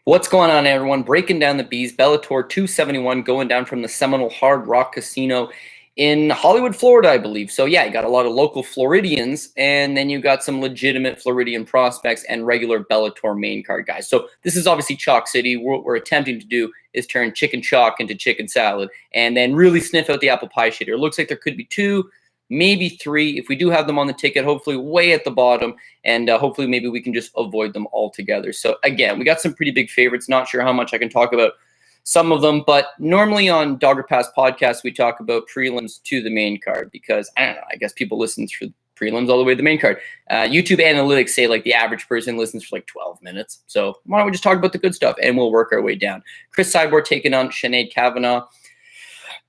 What's going on, everyone? Breaking down the Bees, Bellator 271 going down from the Seminole Hard Rock Casino in Hollywood, Florida, I believe. So, yeah, you got a lot of local Floridians, and then you got some legitimate Floridian prospects and regular Bellator main card guys. So this is obviously Chalk City. What we're attempting to do is turn chicken chalk into chicken salad and then really sniff out the apple pie shader. It looks like there could be two, maybe three. If we do have them on the ticket, hopefully way at the bottom, and hopefully maybe we can just avoid them altogether. So again, we got some pretty big favorites. Not sure how much I can talk about some of them, but normally on Dogger Pass podcast, we talk about prelims to the main card because, I don't know, I guess people listen for prelims all the way to the main card. YouTube analytics say like the average person listens for like 12 minutes. So why don't we just talk about the good stuff and we'll work our way down. Cyborg taking on Kavanagh.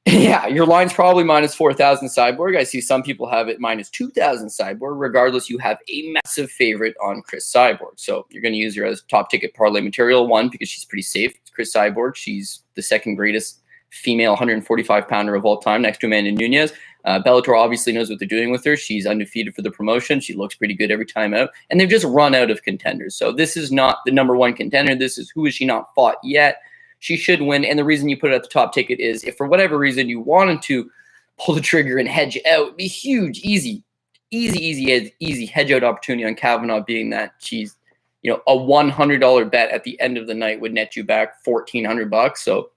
Yeah, your line's probably minus 4,000 Cyborg. I see some people have it minus 2,000 Cyborg. Regardless, you have a massive favorite on Cyborg. So you're going to use her as top ticket parlay material, one, because she's pretty safe. It's Cyborg. She's the second greatest female 145-pounder of all time next to Amanda Nunes. Bellator obviously knows what they're doing with her. She's undefeated for the promotion. She looks pretty good every time out. And they've just run out of contenders. So this is not the number one contender. This is who has she not fought yet. She should win, and the reason you put it at the top ticket is if for whatever reason you wanted to pull the trigger and hedge out, it'd be huge, easy hedge out opportunity on Kavanagh, being that she's, a $100 bet at the end of the night would net you back $1,400. So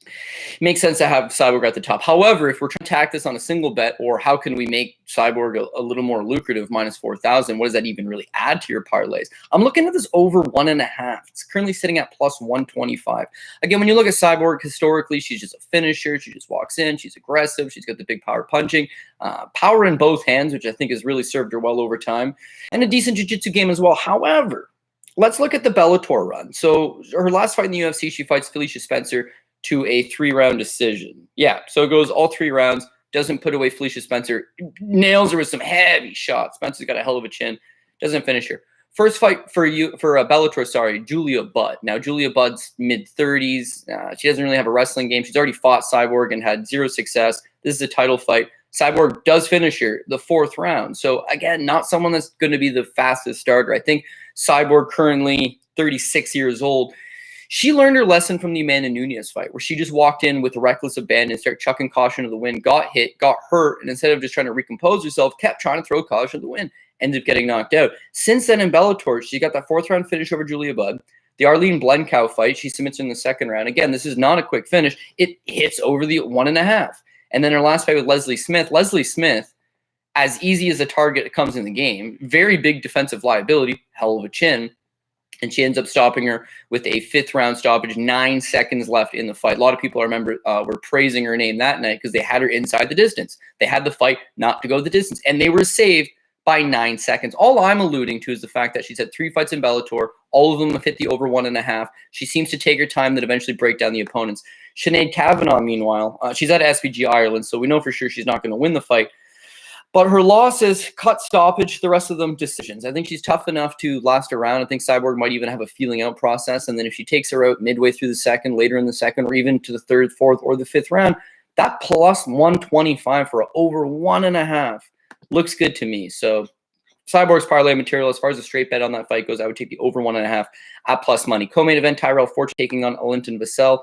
it makes sense to have Cyborg at the top. However, if we're trying to tack this on a single bet, or how can we make Cyborg a little more lucrative, minus 4,000, what does that even really add to your parlays? I'm looking at this over 1.5. It's currently sitting at plus 125. Again, when you look at Cyborg historically, she's just a finisher. She just walks in. She's aggressive. She's got the big power punching, power in both hands, which I think has really served her well over time, and a decent jiu-jitsu game as well. However, let's look at the Bellator run. So her last fight in the UFC, she fights Felicia Spencer to a 3-round decision. Yeah, so it goes all 3 rounds, doesn't put away Felicia Spencer, nails her with some heavy shots. Spencer's got a hell of a chin, doesn't finish her. First fight for Bellator, Julia Budd. Now, Julia Budd's mid-30s. She doesn't really have a wrestling game. She's already fought Cyborg and had 0 success. This is a title fight. Cyborg does finish her the 4th round. So, again, not someone that's going to be the fastest starter. I think Cyborg, currently 36 years old, she learned her lesson from the Amanda Nunes fight, where she just walked in with reckless abandon, started chucking caution to the wind, got hit, got hurt, and instead of just trying to recompose herself, kept trying to throw caution to the wind, ended up getting knocked out. Since then in Bellator, she got that 4th round finish over Julia Budd. The Arlene Blencowe fight, she submits in the 2nd round. Again, this is not a quick finish. It hits over the 1.5. And then her last fight with Leslie Smith, as easy as a target comes in the game, very big defensive liability, hell of a chin. And she ends up stopping her with a 5th round stoppage, 9 seconds left in the fight. A lot of people, I remember, were praising her name that night because they had her inside the distance. They had the fight not to go the distance, and they were saved by 9 seconds. All I'm alluding to is the fact that she's had 3 fights in Bellator. All of them have hit the over 1.5. She seems to take her time that eventually break down the opponents. Kavanagh, meanwhile, she's at SBG Ireland, so we know for sure she's not going to win the fight. But her losses, cut, stoppage, the rest of them decisions. I think she's tough enough to last around. I think Cyborg might even have a feeling out process. And then if she takes her out midway through the 2nd, later in the 2nd, or even to the 3rd, 4th, or the 5th round, that plus 125 for over 1.5 looks good to me. So Cyborg's parlay material, as far as the straight bet on that fight goes, I would take the over 1.5 at plus money. Co-main event, Tyrell Fortune taking on Vassell.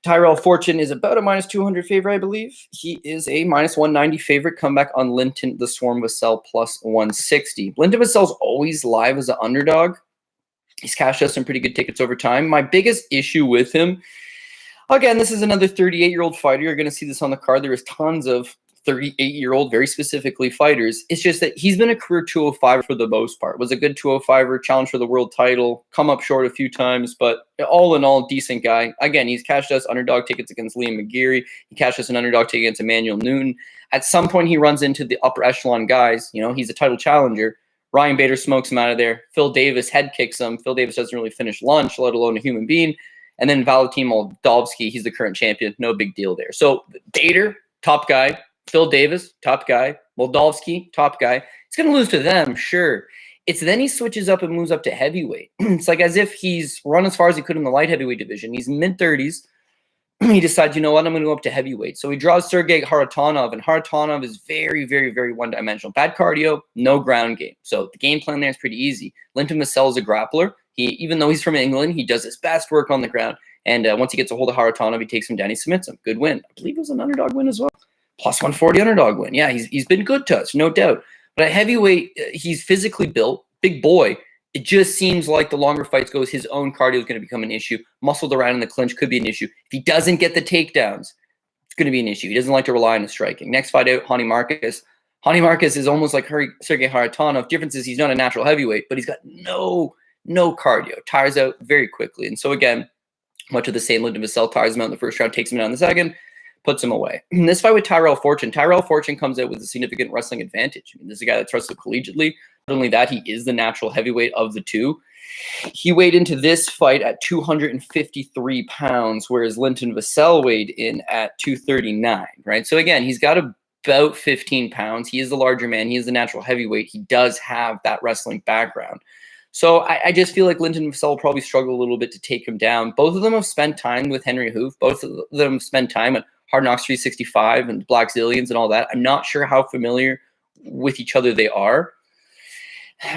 Tyrell Fortune is about a minus 200 favorite, I believe. He is a minus 190 favorite. Comeback on Linton the Swarm Vassell plus 160. Linton Vassell's always live as an underdog. He's cashed out some pretty good tickets over time. My biggest issue with him, again, this is another 38-year-old fighter. You're going to see this on the card. There is tons of 38-year-old, very specifically, fighters. It's just that he's been a career 205 for the most part. Was a good 205er, challenged for the world title, come up short a few times, but all in all, decent guy. Again, he's cashed us underdog tickets against Liam McGeary. He cashed us an underdog ticket against Emmanuel Newton. At some point, he runs into the upper echelon guys. He's a title challenger. Ryan Bader smokes him out of there. Phil Davis head kicks him. Phil Davis doesn't really finish lunch, let alone a human being. And then Valentin Moldavsky, he's the current champion. No big deal there. So Bader, top guy. Phil Davis, top guy. Moldavsky, top guy. He's going to lose to them, sure. It's then he switches up and moves up to heavyweight. It's like as if he's run as far as he could in the light heavyweight division. He's mid-30s. He decides, you know what, I'm going to go up to heavyweight. So he draws Sergey Kharitonov, and Kharitonov is very, very, very one-dimensional. Bad cardio, no ground game. So the game plan there is pretty easy. Linton Vassell is a grappler. Even though he's from England, he does his best work on the ground. And once he gets a hold of Haratonov, he takes him down. He submits him. Good win. I believe it was an underdog win as well. Plus 140 underdog win. Yeah, he's been good to us, no doubt. But at heavyweight, he's physically built, big boy. It just seems like the longer fights goes, his own cardio is going to become an issue. Muscled around in the clinch could be an issue. If he doesn't get the takedowns, it's going to be an issue. He doesn't like to rely on his striking. Next fight out, Hani Marquez. Hani Marquez is almost like Sergey Haratonov. Difference is he's not a natural heavyweight, but he's got no cardio. Tires out very quickly. And so again, much of the same, Lyndon Vassell tires him out in the first round, takes him down in the second, puts him away. In this fight with Tyrell Fortune comes out with a significant wrestling advantage. I mean, this is a guy that's wrestled collegiately. Not only that, he is the natural heavyweight of the two. He weighed into this fight at 253 pounds, whereas Lyndon Vassell weighed in at 239, right? So again, he's got about 15 pounds. He is the larger man. He is the natural heavyweight. He does have that wrestling background. So I just feel like Lyndon Vassell will probably struggle a little bit to take him down. Both of them have spent time with Henry Hoof. Both of them spent time at Hard Knocks 365 and Black Zillions and all that. I'm not sure how familiar with each other they are.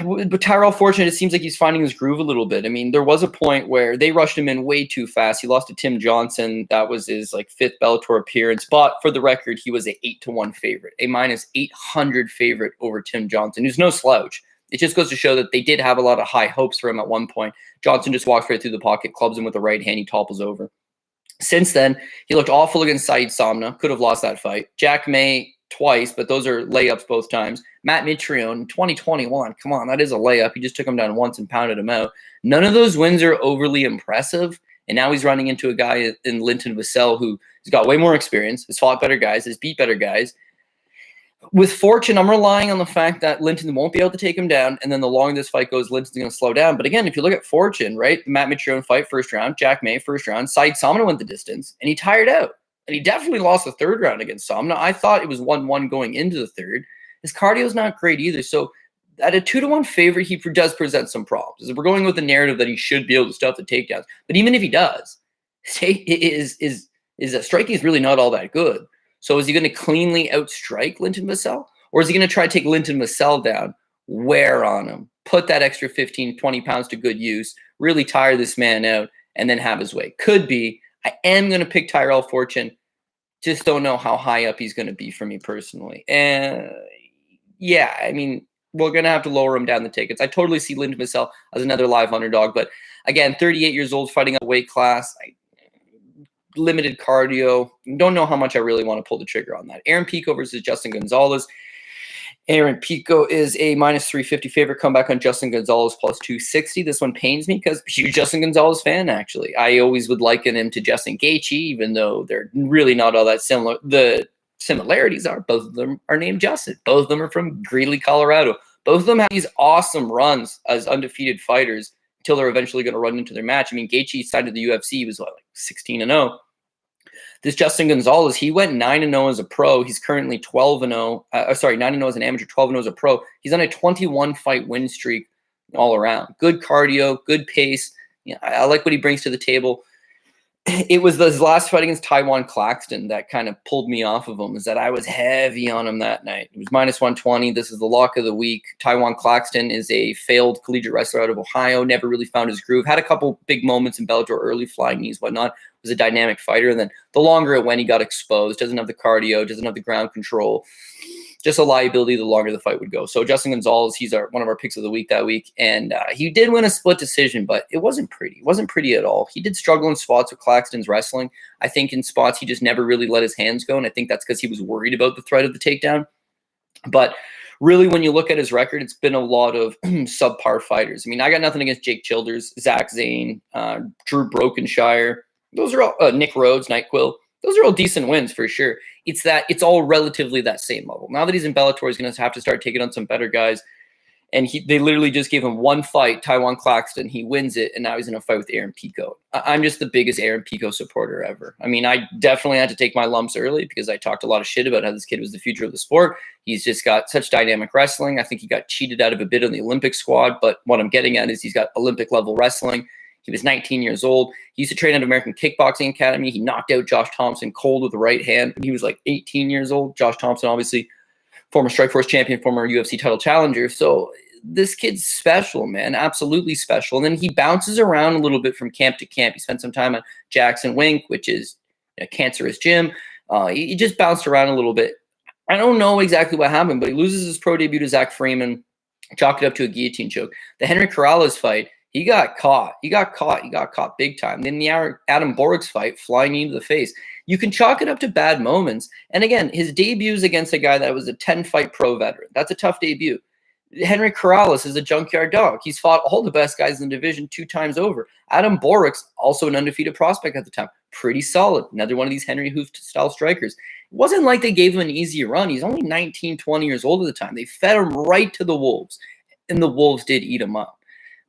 But Tyrell Fortune, it seems like he's finding his groove a little bit. I mean, there was a point where they rushed him in way too fast. He lost to Tim Johnson. That was his fifth Bellator appearance. But for the record, he was a 8-1 favorite, a minus 800 favorite over Tim Johnson, who's no slouch. It just goes to show that they did have a lot of high hopes for him at one point. Johnson just walks right through the pocket, clubs him with the right hand, he topples over. Since then, he looked awful against Saeed Samna. Could have lost that fight. Jack May twice, but those are layups both times. Matt Mitrione in 2021. Come on, that is a layup. He just took him down once and pounded him out. None of those wins are overly impressive. And now he's running into a guy in Lyndon Vassell who's got way more experience, has fought better guys, has beat better guys. With Fortune, I'm relying on the fact that Linton won't be able to take him down, and then the longer this fight goes, Linton's going to slow down. But again, if you look at Fortune, right, the Matt Mitrione fight, first round, Jack May, first round, Saeed Samna went the distance, and he tired out. And he definitely lost the third round against Samna. I thought it was 1-1 going into the third. His cardio's not great either. So at a 2-1 favorite, he does present some problems. We're going with the narrative that he should be able to stuff the takedowns. But even if he does, his striking is really not all that good. So is he going to cleanly outstrike Lyndon Vassell? Or is he going to try to take Lyndon Vassell down, wear on him, put that extra 15, 20 pounds to good use, really tire this man out, and then have his way? Could be. I am going to pick Tyrell Fortune. Just don't know how high up he's going to be for me personally. And yeah, I mean, we're going to have to lower him down the tickets. I totally see Lyndon Vassell as another live underdog. But again, 38 years old, fighting a weight class. Limited cardio. Don't know how much I really want to pull the trigger on that. Aaron Pico versus Justin Gonzales. Aaron Pico is a minus 350 favorite. Comeback on Justin Gonzales plus 260. This one pains me because I'm a huge Justin Gonzales fan, actually. I always would liken him to Justin Gaethje, even though they're really not all that similar. The similarities are both of them are named Justin. Both of them are from Greeley, Colorado. Both of them have these awesome runs as undefeated fighters until they're eventually going to run into their match. I mean, Gaethje signed to the UFC. He was like 16-0. This Justin Gonzales, he went 9-0 as a pro. He's currently 12-0. 9-0 as an amateur, 12-0 as a pro. He's on a 21-fight win streak all around. Good cardio, good pace. Yeah, I like what he brings to the table. It was his last fight against Taiwan Claxton that kind of pulled me off of him, is that I was heavy on him that night. It was minus 120. This is the lock of the week. Taiwan Claxton is a failed collegiate wrestler out of Ohio, never really found his groove. Had a couple big moments in Bellator, early flying knees, whatnot. Was a dynamic fighter. And then the longer it went, he got exposed. Doesn't have the cardio, doesn't have the ground control. Just a liability the longer the fight would go. So Justin Gonzales, he's one of our picks of the week that week. And he did win a split decision, but it wasn't pretty. It wasn't pretty at all. He did struggle in spots with Claxton's wrestling. I think in spots he just never really let his hands go. And I think that's because he was worried about the threat of the takedown. But really, when you look at his record, it's been a lot of subpar fighters. I mean, I got nothing against Jake Childers, Zach Zane, Drew Brokenshire. Those are all Nick Rhodes, Nightquill. Those are all decent wins for sure. It's all relatively that same level. Now that he's in Bellator, he's going to have to start taking on some better guys. And they literally just gave him one fight, Taiwan Claxton. He wins it, and now he's in a fight with Aaron Pico. I'm just the biggest Aaron Pico supporter ever. I mean, I definitely had to take my lumps early because I talked a lot of shit about how this kid was the future of the sport. He's just got such dynamic wrestling. I think he got cheated out of a bit on the Olympic squad, but what I'm getting at is he's got Olympic-level wrestling. He was 19 years old. He used to train at American Kickboxing Academy. He knocked out Josh Thompson cold with the right hand when he was like 18 years old. Josh Thompson, obviously, former Strikeforce champion, former UFC title challenger. So this kid's special, man, absolutely special. And then he bounces around a little bit from camp to camp. He spent some time at Jackson Wink, which is a cancerous gym. He just bounced around a little bit. I don't know exactly what happened, but he loses his pro debut to Zach Freeman, chalked it up to a guillotine choke. The Henry Corrales fight, he got caught. He got caught big time. Then the Adam Borics fight, flying knee to the face. You can chalk it up to bad moments. And again, his debuts against a guy that was a 10-fight pro veteran. That's a tough debut. Henry Corrales is a junkyard dog. He's fought all the best guys in the division 2 times over. Adam Borics, also an undefeated prospect at the time. Pretty solid. Another one of these Henry Hooft-style strikers. It wasn't like they gave him an easy run. He's only 19, 20 years old at the time. They fed him right to the wolves, and the wolves did eat him up.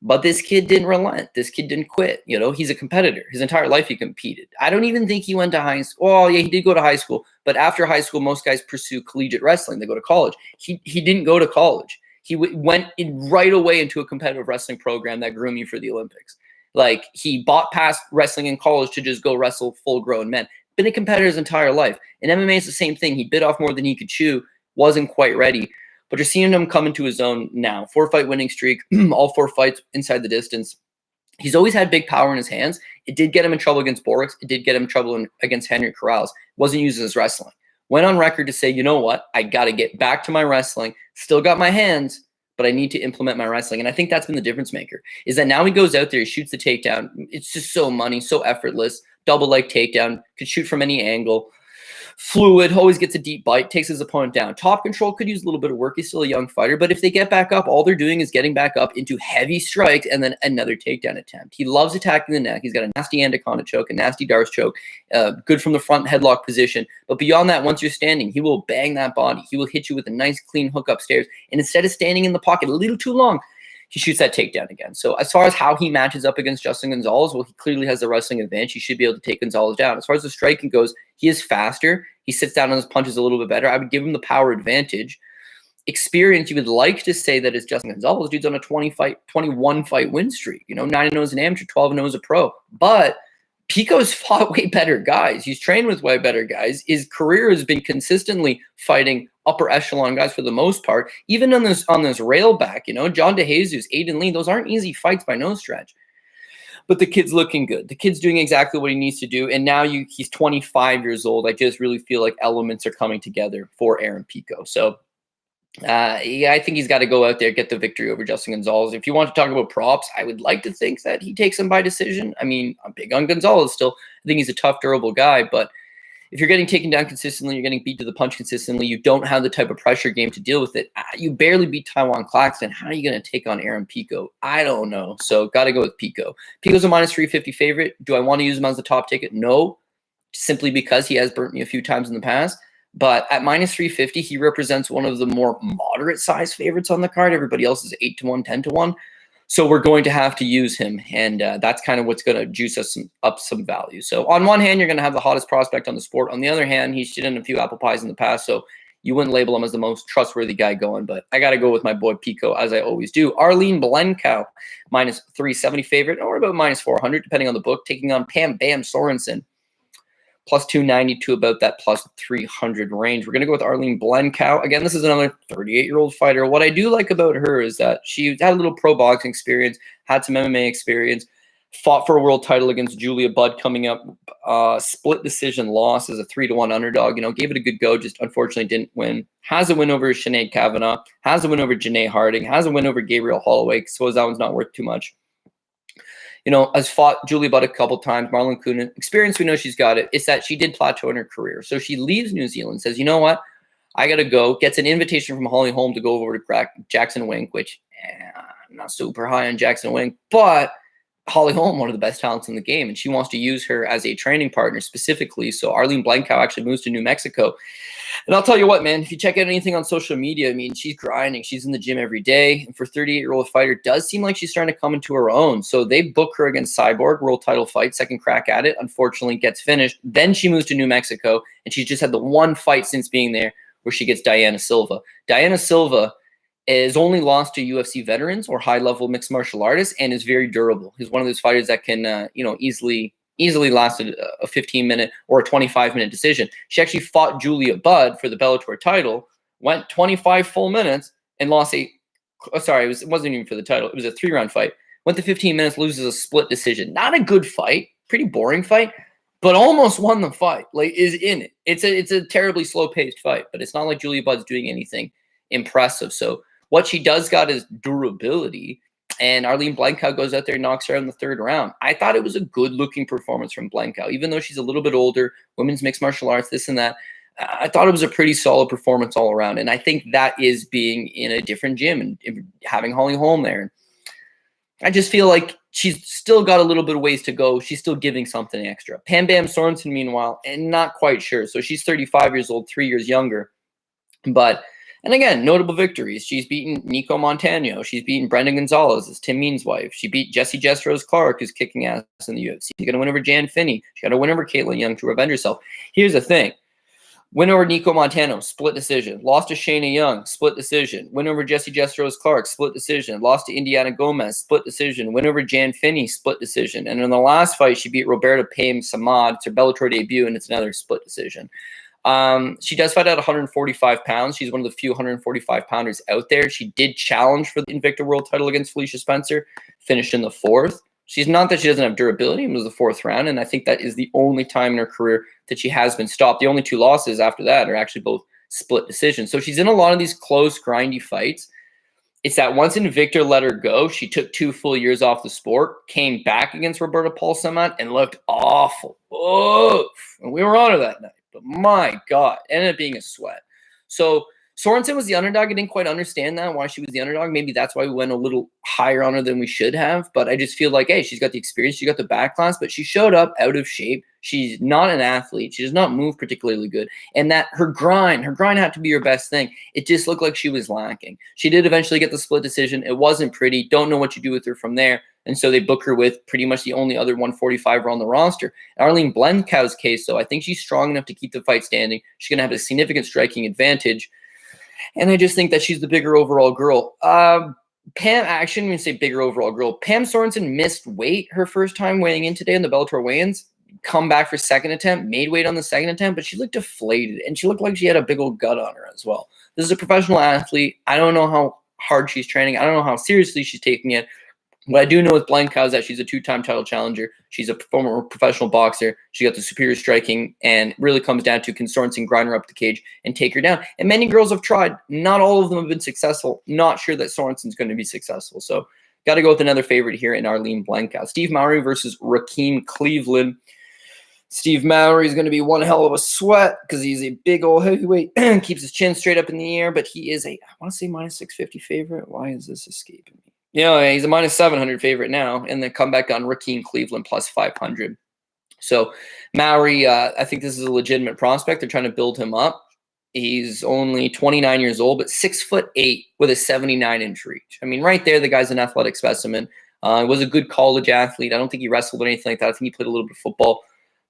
But this kid didn't relent. This kid didn't quit. You know, he's a competitor. His entire life he competed. I don't even think he went to high school. Oh, yeah, he did go to high school. But after high school, most guys pursue collegiate wrestling. They go to college. He didn't go to college. He went right away into a competitive wrestling program that groomed you for the Olympics. Like, he bought past wrestling in college to just go wrestle full-grown men. Been a competitor his entire life. In MMA, it's the same thing. He bit off more than he could chew. Wasn't quite ready. But you're seeing him come into his own now. 4-fight winning streak, all 4 fights inside the distance. He's always had big power in his hands. It did get him in trouble against Borics. It did get him in trouble against Henry Corrales. Wasn't using his wrestling. Went on record to say, you know what? I got to get back to my wrestling. Still got my hands, but I need to implement my wrestling. And I think that's been the difference maker, is that now he goes out there, he shoots the takedown. It's just so money, so effortless. Double leg takedown. Could shoot from any angle. Fluid, always gets a deep bite, takes his opponent down. Top control could use a little bit of work. He's still a young fighter, but if they get back up, all they're doing is getting back up into heavy strikes and then another takedown attempt. He loves attacking the neck. He's got a nasty anaconda choke, a nasty Darce choke, good from the front headlock position. But beyond that, once you're standing, he will bang that body. He will hit you with a nice clean hook upstairs. And instead of standing in the pocket a little too long, he shoots that takedown again. So as far as how he matches up against Justin Gonzales, well, he clearly has the wrestling advantage. He should be able to take Gonzales down. As far as the striking goes, he is faster. He sits down on his punches a little bit better. I would give him the power advantage. Experience, you would like to say that it's Justin Gonzales. Dude's on a 21-fight win streak. You know, 9-0 as an amateur, 12-0 as a pro. But Pico's fought way better guys. He's trained with way better guys. His career has been consistently fighting upper echelon guys for the most part. Even on this railback, you know, John DeJesus, Aiden Lee, those aren't easy fights by no stretch. But the kid's looking good. The kid's doing exactly what he needs to do. And now he's 25 years old. I just really feel like elements are coming together for Aaron Pico. So yeah, I think he's got to go out there, get the victory over Justin Gonzales. If you want to talk about props, I would like to think that he takes him by decision. I mean, I'm big on Gonzales still. I think he's a tough, durable guy. But if you're getting taken down consistently, you're getting beat to the punch consistently, you don't have the type of pressure game to deal with it. You barely beat Taiwan Claxton. How are you going to take on Aaron Pico? I don't know. So got to go with Pico. Pico's a minus 350 favorite. Do I want to use him as the top ticket? No, simply because he has burnt me a few times in the past. But at minus 350, he represents one of the more moderate size favorites on the card. Everybody else is 8-1, 10-1. So we're going to have to use him, and that's kind of what's going to juice us up some value. So on one hand, you're going to have the hottest prospect on the sport. On the other hand, he's shit in a few apple pies in the past, so you wouldn't label him as the most trustworthy guy going. But I got to go with my boy Pico, as I always do. Arlene Blencowe, minus 370 favorite, or about minus 400, depending on the book, taking on Pam Bam Sorenson. Plus 290 to about that plus 300 range. We're going to go with Arlene Blencowe. Again, this is another 38-year-old fighter. What I do like about her is that she had a little pro boxing experience, had some MMA experience, fought for a world title against Julia Budd coming up, split decision loss as a 3-1 underdog. You know, gave it a good go, just unfortunately didn't win. Has a win over Sinead Kavanagh, has a win over Janae Harding, has a win over Gabrielle Holloway. Suppose that one's not worth too much. You know, has fought Julia Budd a couple times, Marlon Coonan. Experience, we know she's got it. It's that she did plateau in her career. So she leaves New Zealand, says, you know what? I got to go. Gets an invitation from Holly Holm to go over to Jackson Wink, which I'm not super high on Jackson Wink. But Holly Holm, one of the best talents in the game, and she wants to use her as a training partner specifically. So Arlene Blencowe actually moves to New Mexico. And I'll tell you what, man, if you check out anything on social media, I mean, she's grinding. She's in the gym every day. And for a 38-year-old fighter, it does seem like she's starting to come into her own. So they book her against Cyborg, world title fight, second crack at it. Unfortunately, gets finished. Then she moves to New Mexico, and she's just had the one fight since being there where she gets Diana Silva. Diana Silva is only lost to UFC veterans or high-level mixed martial artists and is very durable. He's one of those fighters that can, easily lasted a 15-minute or a 25-minute decision. She actually fought Julia Budd for the Bellator title, went 25 full minutes, and lost a sorry, it wasn't even for the title. It was a 3-round fight. Went to 15 minutes, loses a split decision. Not a good fight, pretty boring fight, but almost won the fight. Like, is in it. It's a terribly slow-paced fight, but it's not like Julia Budd's doing anything impressive. So what she does got is durability, and Arlene Blencowe goes out there and knocks her out in the 3rd round. I thought it was a good-looking performance from Blencowe, even though she's a little bit older, women's mixed martial arts, this and that. I thought it was a pretty solid performance all around, and I think that is being in a different gym and having Holly Holm there. I just feel like she's still got a little bit of ways to go. She's still giving something extra. Pam Bam Sorenson, meanwhile, and not quite sure. So she's 35 years old, 3 years younger. But, and again, notable victories. She's beaten Nico Montano. She's beaten Brenda Gonzales, as Tim Means' wife. She beat Jessie Jess Rose Clark, who's kicking ass in the UFC. She's going to win over Jan Finney. She got to win over Caitlin Young to revenge herself. Here's the thing. Win over Nico Montano, split decision. Lost to Shayna Young, split decision. Win over Jessie Jess Rose Clark, split decision. Lost to Indiana Gomez, split decision. Win over Jan Finney, split decision. And in the last fight, she beat Roberta Payne Samad. It's her Bellator debut, and it's another split decision. She does fight at 145 pounds. She's one of the few 145-pounders out there. She did challenge for the Invicta World title against Felicia Spencer, finished in the 4th. She's not that she doesn't have durability. It was the 4th round, and I think that is the only time in her career that she has been stopped. The only 2 losses after that are actually both split decisions. So she's in a lot of these close, grindy fights. It's that once Invicta let her go, she took 2 full years off the sport, came back against Roberta Paul-Samad, and looked awful. Oof. And we were on her that night. But my God, ended up being a sweat. So Sorenson was the underdog. I didn't quite understand that, why she was the underdog. Maybe that's why we went a little higher on her than we should have. But I just feel like, hey, she's got the experience. She got the back class, but she showed up out of shape. She's not an athlete. She does not move particularly good. And that her grind had to be her best thing. It just looked like she was lacking. She did eventually get the split decision. It wasn't pretty. Don't know what you do with her from there. And so they book her with pretty much the only other 145er on the roster. Arlene Blencowe's case, though, I think she's strong enough to keep the fight standing. She's going to have a significant striking advantage. And I just think that she's the bigger overall girl. Pam, I shouldn't even say bigger overall girl. Pam Sorenson missed weight her first time weighing in today in the Bellator weigh-ins. Come back for second attempt, made weight on the second attempt, but she looked deflated, and she looked like she had a big old gut on her as well. This is a professional athlete. I don't know how hard she's training. I don't know how seriously she's taking it. What I do know with Blencowe is that she's a 2-time title challenger. She's a former professional boxer. She got the superior striking, and it really comes down to can Sorenson grind her up the cage and take her down. And many girls have tried. Not all of them have been successful. Not sure that Sorenson's going to be successful. So got to go with another favorite here in Arlene Blencowe. Steve Mowry versus Rakeem Cleveland. Steve Mowry is going to be one hell of a sweat because he's a big old heavyweight, keeps his chin straight up in the air, but he is a, I want to say minus 650 favorite. Why is this escaping me? He's a minus 700 favorite now, and then come back on Rakeem Cleveland plus 500. So Mowry, I think this is a legitimate prospect. They're trying to build him up. He's only 29 years old, but 6'8" with a 79-inch reach. I mean, right there, the guy's an athletic specimen. Was a good college athlete. I don't think he wrestled or anything like that. I think he played a little bit of football.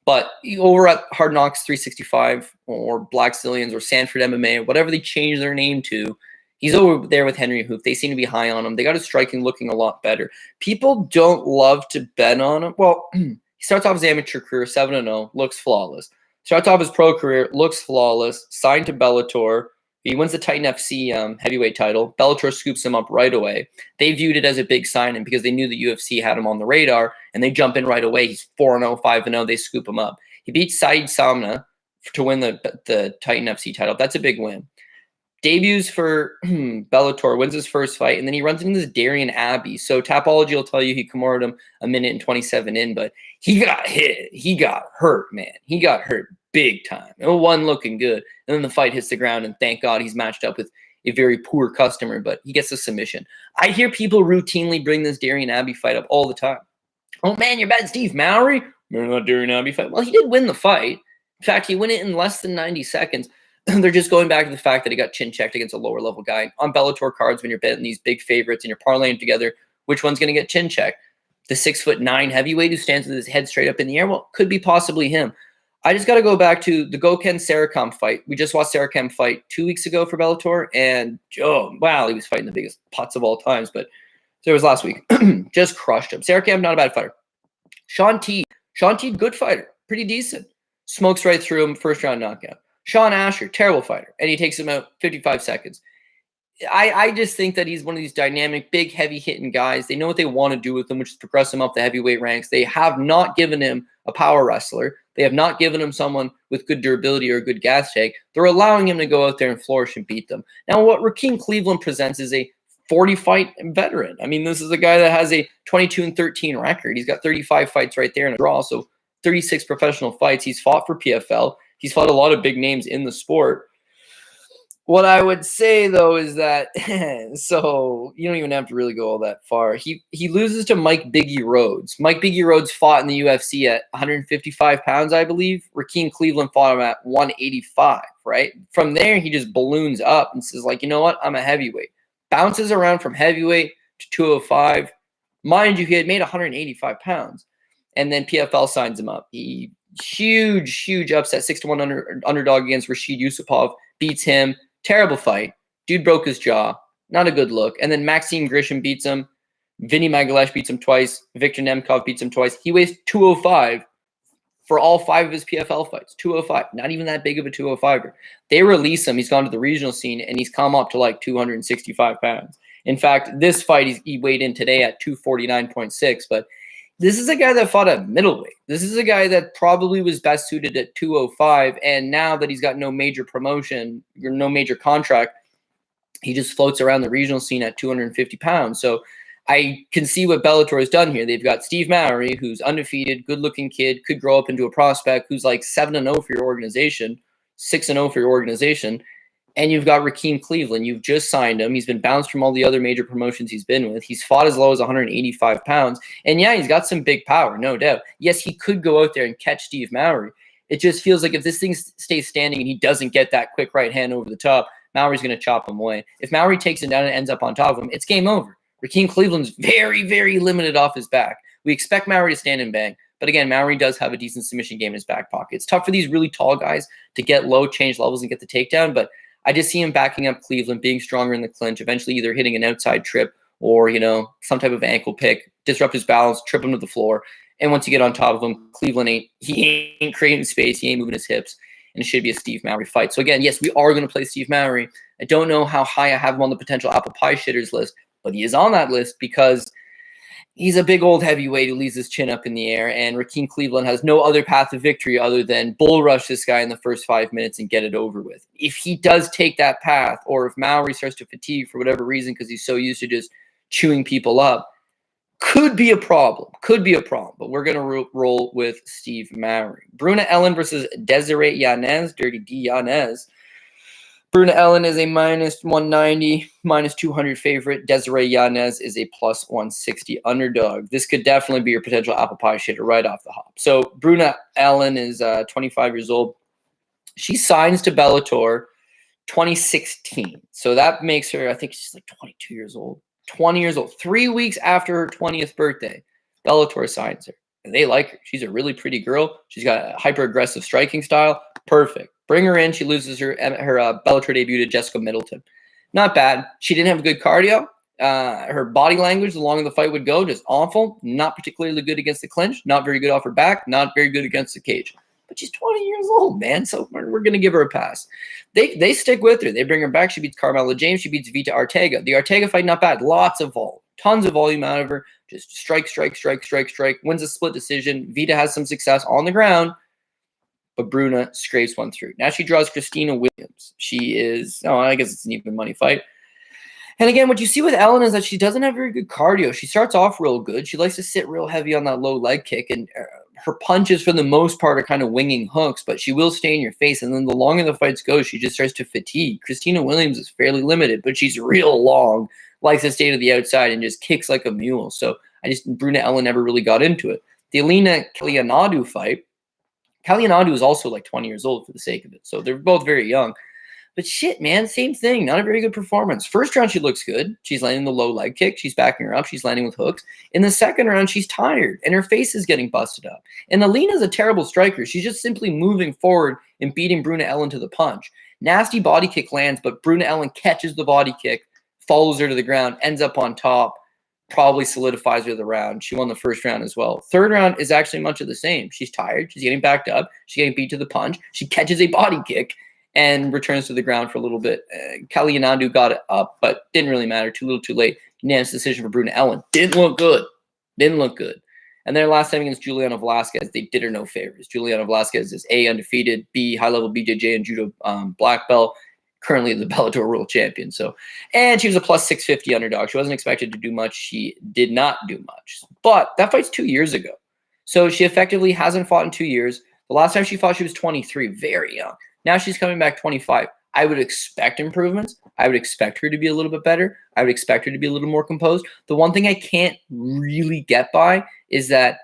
But over at Hard Knocks 365 or Black Zillions or Sanford MMA, whatever they change their name to, he's over there with Henry Hoof. They seem to be high on him. They got his striking looking a lot better. People don't love to bet on him. Well, he starts off his amateur career 7-0, looks flawless. Starts off his pro career, looks flawless. Signed to Bellator. He wins the Titan FC heavyweight title. Bellator scoops him up right away. They viewed it as a big signing because they knew the UFC had him on the radar, and they jump in right away. He's 4-0, 5-0. They scoop him up. He beats Saeed Samna to win the Titan FC title. That's a big win. Debuts for Bellator, wins his first fight, and then he runs into this Darian Abbey. So Tapology will tell you he Kimura'd him a minute and 27 in, but he got hit. He got hurt, man. He got hurt big time. It wasn't looking good. And then the fight hits the ground, and thank God he's matched up with a very poor customer, but he gets a submission. I hear people routinely bring this Darian Abbey fight up all the time. Oh, man, you're bad, Steve Mowry. Remember that Darian Abbey fight? Well, he did win the fight. In fact, he won it in less than 90 seconds. They're just going back to the fact that he got chin checked against a lower level guy. On Bellator cards, when you're betting these big favorites and you're parlaying together, which one's going to get chin checked? The 6'9" heavyweight who stands with his head straight up in the air? Well, could be possibly him. I just got to go back to the Gokhan Sarakam fight. We just watched Sarakam fight 2 weeks ago for Bellator, and oh, wow, he was fighting the biggest pots of all times, but so it was last week. Just crushed him. Sarakam, not a bad fighter. Sean T, good fighter, pretty decent. Smokes right through him, first round knockout. Sean Asher, terrible fighter, and he takes him out 55 seconds. I just think that he's one of these dynamic, big, heavy-hitting guys. They know what they want to do with him, which is progress him up the heavyweight ranks. They have not given him a power wrestler. They have not given him someone with good durability or good gas tank. They're allowing him to go out there and flourish and beat them. Now, what Rakeem Cleveland presents is a 40-fight veteran. I mean, this is a guy that has a 22-13 record. He's got 35 fights right there in a draw, so 36 professional fights. He's fought for PFL. He's fought a lot of big names in the sport. What I would say, though, is that so you don't even have to really go all that far. He loses to Mike Biggie Rhodes. Mike Biggie Rhodes fought in the UFC at 155 pounds, I believe. Rakeem Cleveland fought him at 185, right? From there, he just balloons up and says, like, you know what? I'm a heavyweight. Bounces around from heavyweight to 205. Mind you, he had made 185 pounds. And then PFL signs him up. He huge upset, 6-1 underdog against Rashid Yusupov. Beats him. Terrible fight. Dude broke his jaw. Not a good look. And then Maxime Grisham beats him. Vinny Magalesh beats him twice. Victor Nemkov beats him twice. He weighs 205 for all 5 of his PFL fights. 205. Not even that big of a 205er. They release him. He's gone to the regional scene, and he's come up to like 265 pounds. In fact, this fight, he weighed in today at 249.6, but this is a guy that fought at middleweight. This is a guy that probably was best suited at 205, and now that he's got no major promotion, or no major contract, he just floats around the regional scene at 250 pounds. So I can see what Bellator has done here. They've got Steve Mowry, who's undefeated, good-looking kid, could grow up into a prospect, who's like 7-0 for your organization, 6-0 for your organization. And you've got Rakeem Cleveland. You've just signed him. He's been bounced from all the other major promotions he's been with. He's fought as low as 185 pounds. And yeah, he's got some big power, no doubt. Yes, he could go out there and catch Steve Mowry. It just feels like if this thing stays standing and he doesn't get that quick right hand over the top, Mowry's going to chop him away. If Mowry takes him down and ends up on top of him, it's game over. Rakeem Cleveland's very limited off his back. We expect Mowry to stand and bang. But again, Mowry does have a decent submission game in his back pocket. It's tough for these really tall guys to get low, change levels, and get the takedown, but I just see him backing up Cleveland, being stronger in the clinch, eventually either hitting an outside trip or, some type of ankle pick, disrupt his balance, trip him to the floor. And once you get on top of him, Cleveland ain't creating space. He ain't moving his hips. And it should be a Steve Mowry fight. So again, yes, we are going to play Steve Mowry. I don't know how high I have him on the potential apple pie shitters list, but he is on that list because he's a big old heavyweight who leaves his chin up in the air, and Rakeem Cleveland has no other path to victory other than bull rush this guy in the first 5 minutes and get it over with. If he does take that path, or if Mowry starts to fatigue for whatever reason because he's so used to just chewing people up, could be a problem. But we're going to roll with Steve Mowry. Bruna Ellen versus Desiree Yanez, Dirty D Yanez. Bruna Ellen is a -190, -200 favorite. Desiree Yanez is a +160 underdog. This could definitely be your potential apple pie shitter right off the hop. So Bruna Ellen is 25 years old. She signs to Bellator 2016. So that makes her, I think she's like 22 years old. 20 years old. 3 weeks after her 20th birthday, Bellator signs her. And they like her. She's a really pretty girl. She's got a hyper-aggressive striking style. Perfect. Bring her in. She loses her Bellator debut to Jessica Middleton. Not bad. She didn't have good cardio. Her body language, the longer the fight would go, just awful. Not particularly good against the clinch. Not very good off her back. Not very good against the cage. But she's 20 years old, man. So we're going to give her a pass. They stick with her. They bring her back. She beats Carmela James. She beats Vita Ortega. The Ortega fight, not bad. Lots of volume. Tons of volume out of her. Just strike. Wins a split decision. Vita has some success on the ground. But Bruna scrapes one through. Now she draws Christina Williams. She is, I guess it's an even money fight. And again, what you see with Ellen is that she doesn't have very good cardio. She starts off real good. She likes to sit real heavy on that low leg kick. And her punches, for the most part, are kind of winging hooks. But she will stay in your face. And then the longer the fights go, she just starts to fatigue. Christina Williams is fairly limited, but she's real long. Likes to stay to the outside and just kicks like a mule. So Bruna Ellen never really got into it. The Alina Kalianadu fight. Kalianadu is also like 20 years old for the sake of it. So they're both very young. But shit, man, same thing. Not a very good performance. First round, she looks good. She's landing the low leg kick. She's backing her up. She's landing with hooks. In the second round, she's tired, and her face is getting busted up. And Alina's a terrible striker. She's just simply moving forward and beating Bruna Ellen to the punch. Nasty body kick lands, but Bruna Ellen catches the body kick, follows her to the ground, ends up on top, probably solidifies her the round. She won the first round as well. Third round is actually much of the same. She's tired. She's getting backed up. She's getting beat to the punch. She catches a body kick, and returns to the ground for a little bit. Kalianandu got it up, but didn't really matter. Too little, too late. Unanimous decision for Bruna Ellen. Didn't look good. Didn't look good. And their last time against Juliana Velasquez, they did her no favors. Juliana Velasquez is A, undefeated, B, high-level BJJ and judo black belt, currently the Bellator world champion. So, and she was a plus 650 underdog. She wasn't expected to do much. She did not do much. But that fight's 2 years ago. So she effectively hasn't fought in 2 years. The last time she fought, she was 23, very young. Now she's coming back 25. I would expect improvements. I would expect her to be a little bit better. I would expect her to be a little more composed. The one thing I can't really get by is that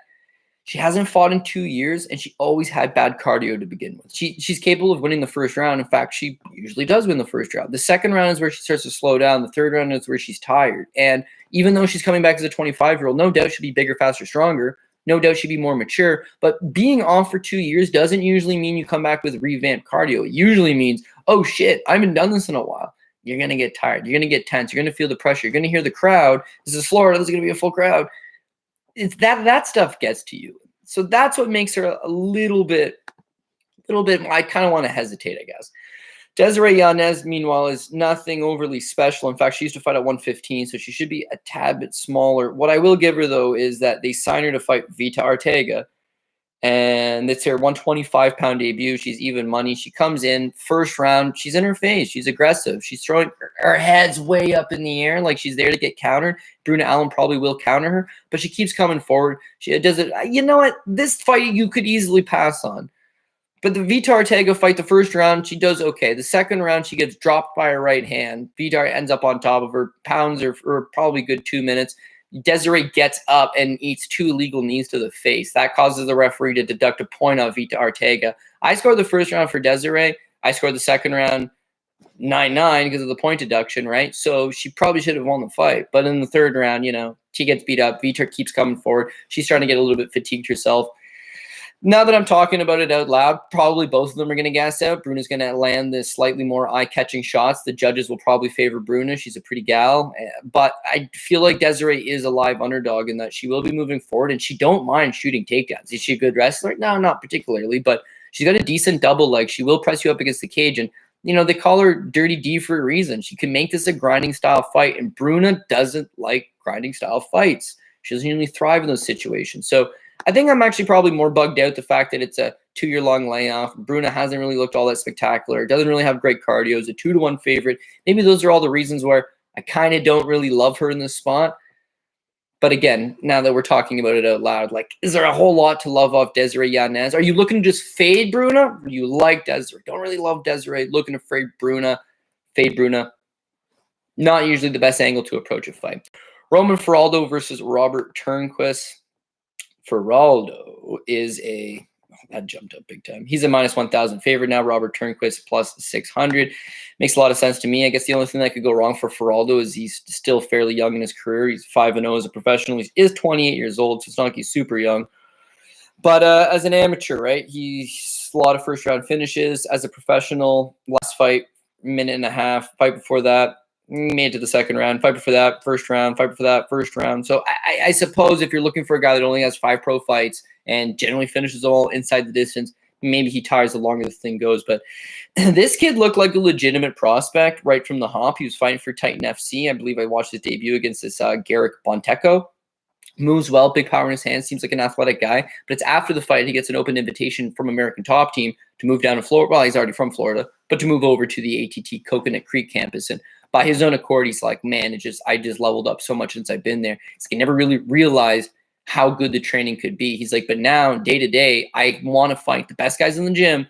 she hasn't fought in 2 years, and she always had bad cardio to begin with. She's capable of winning the first round. In fact, she usually does win the first round. The second round is where she starts to slow down. The third round is where she's tired. And even though she's coming back as a 25-year-old, no doubt she'll be bigger, faster, stronger. No doubt she'd be more mature, but being off for 2 years doesn't usually mean you come back with revamped cardio. It usually means, oh shit, I haven't done this in a while. You're going to get tired. You're going to get tense. You're going to feel the pressure. You're going to hear the crowd. This is Florida. This is going to be a full crowd. It's that stuff gets to you. So that's what makes her a little bit, I kind of want to hesitate, I guess. Desiree Yanez, meanwhile, is nothing overly special. In fact, she used to fight at 115, so she should be a tad bit smaller. What I will give her, though, is that they signed her to fight Vita Ortega, and it's her 125-pound debut. She's even money. She comes in, first round. She's in her phase. She's aggressive. She's throwing her head's way up in the air like she's there to get countered. Bruna Allen probably will counter her, but she keeps coming forward. She does it. You know what? This fight you could easily pass on. But the Vita Ortega fight, the first round, she does okay. The second round, she gets dropped by her right hand. Vita ends up on top of her, pounds her for probably good 2 minutes. Desiree gets up and eats 2 illegal knees to the face. That causes the referee to deduct a point on Vita Ortega. I scored the first round for Desiree. I scored the second round 9-9 because of the point deduction, right? So she probably should have won the fight. But in the third round, you know, she gets beat up. Vita keeps coming forward. She's starting to get a little bit fatigued herself. Now that I'm talking about it out loud, probably both of them are going to gas out. Bruna's going to land the slightly more eye-catching shots. The judges will probably favor Bruna. She's a pretty gal. But I feel like Desiree is a live underdog in that she will be moving forward, and she don't mind shooting takedowns. Is she a good wrestler? No, not particularly, but she's got a decent double leg. She will press you up against the cage, and you know, they call her Dirty D for a reason. She can make this a grinding-style fight, and Bruna doesn't like grinding-style fights. She doesn't usually thrive in those situations. So I think I'm actually probably more bugged out the fact that it's a 2-year-long layoff. Bruna hasn't really looked all that spectacular. Doesn't really have great cardio. Is a 2-to-1 favorite. Maybe those are all the reasons where I kind of don't really love her in this spot. But again, now that we're talking about it out loud, like, is there a whole lot to love off Desiree Yanez? Are you looking to just fade Bruna? Or you like Desiree? Don't really love Desiree. Looking to fade Bruna. Not usually the best angle to approach a fight. Roman Faraldo versus Robert Turnquest. Faraldo is that jumped up big time. He's a minus 1,000 favorite now. Robert Turnquest plus 600. Makes a lot of sense to me. I guess the only thing that could go wrong for Faraldo is he's still fairly young in his career. He's 5-0 as a professional. He is 28 years old, so it's not like he's super young. But as an amateur, right, he's a lot of first-round finishes. As a professional, last fight, minute and a half. Fight before that, made it to the second round. Fight before that, first round. Fight before that, first round. So I suppose if you're looking for a guy that only has 5 pro fights and generally finishes them all inside the distance, maybe he tires the longer the thing goes. But this kid looked like a legitimate prospect right from the hop. He was fighting for Titan FC. I believe I watched his debut against this Garrick Bonteco. Moves well, big power in his hands, seems like an athletic guy. But it's after the fight he gets an open invitation from American Top Team to move down to Florida. Well, he's already from Florida, but to move over to the ATT Coconut Creek campus. And by his own accord, he's like, man, I just leveled up so much since I've been there. He never really realized how good the training could be. He's like, but now, day to day, I want to fight the best guys in the gym,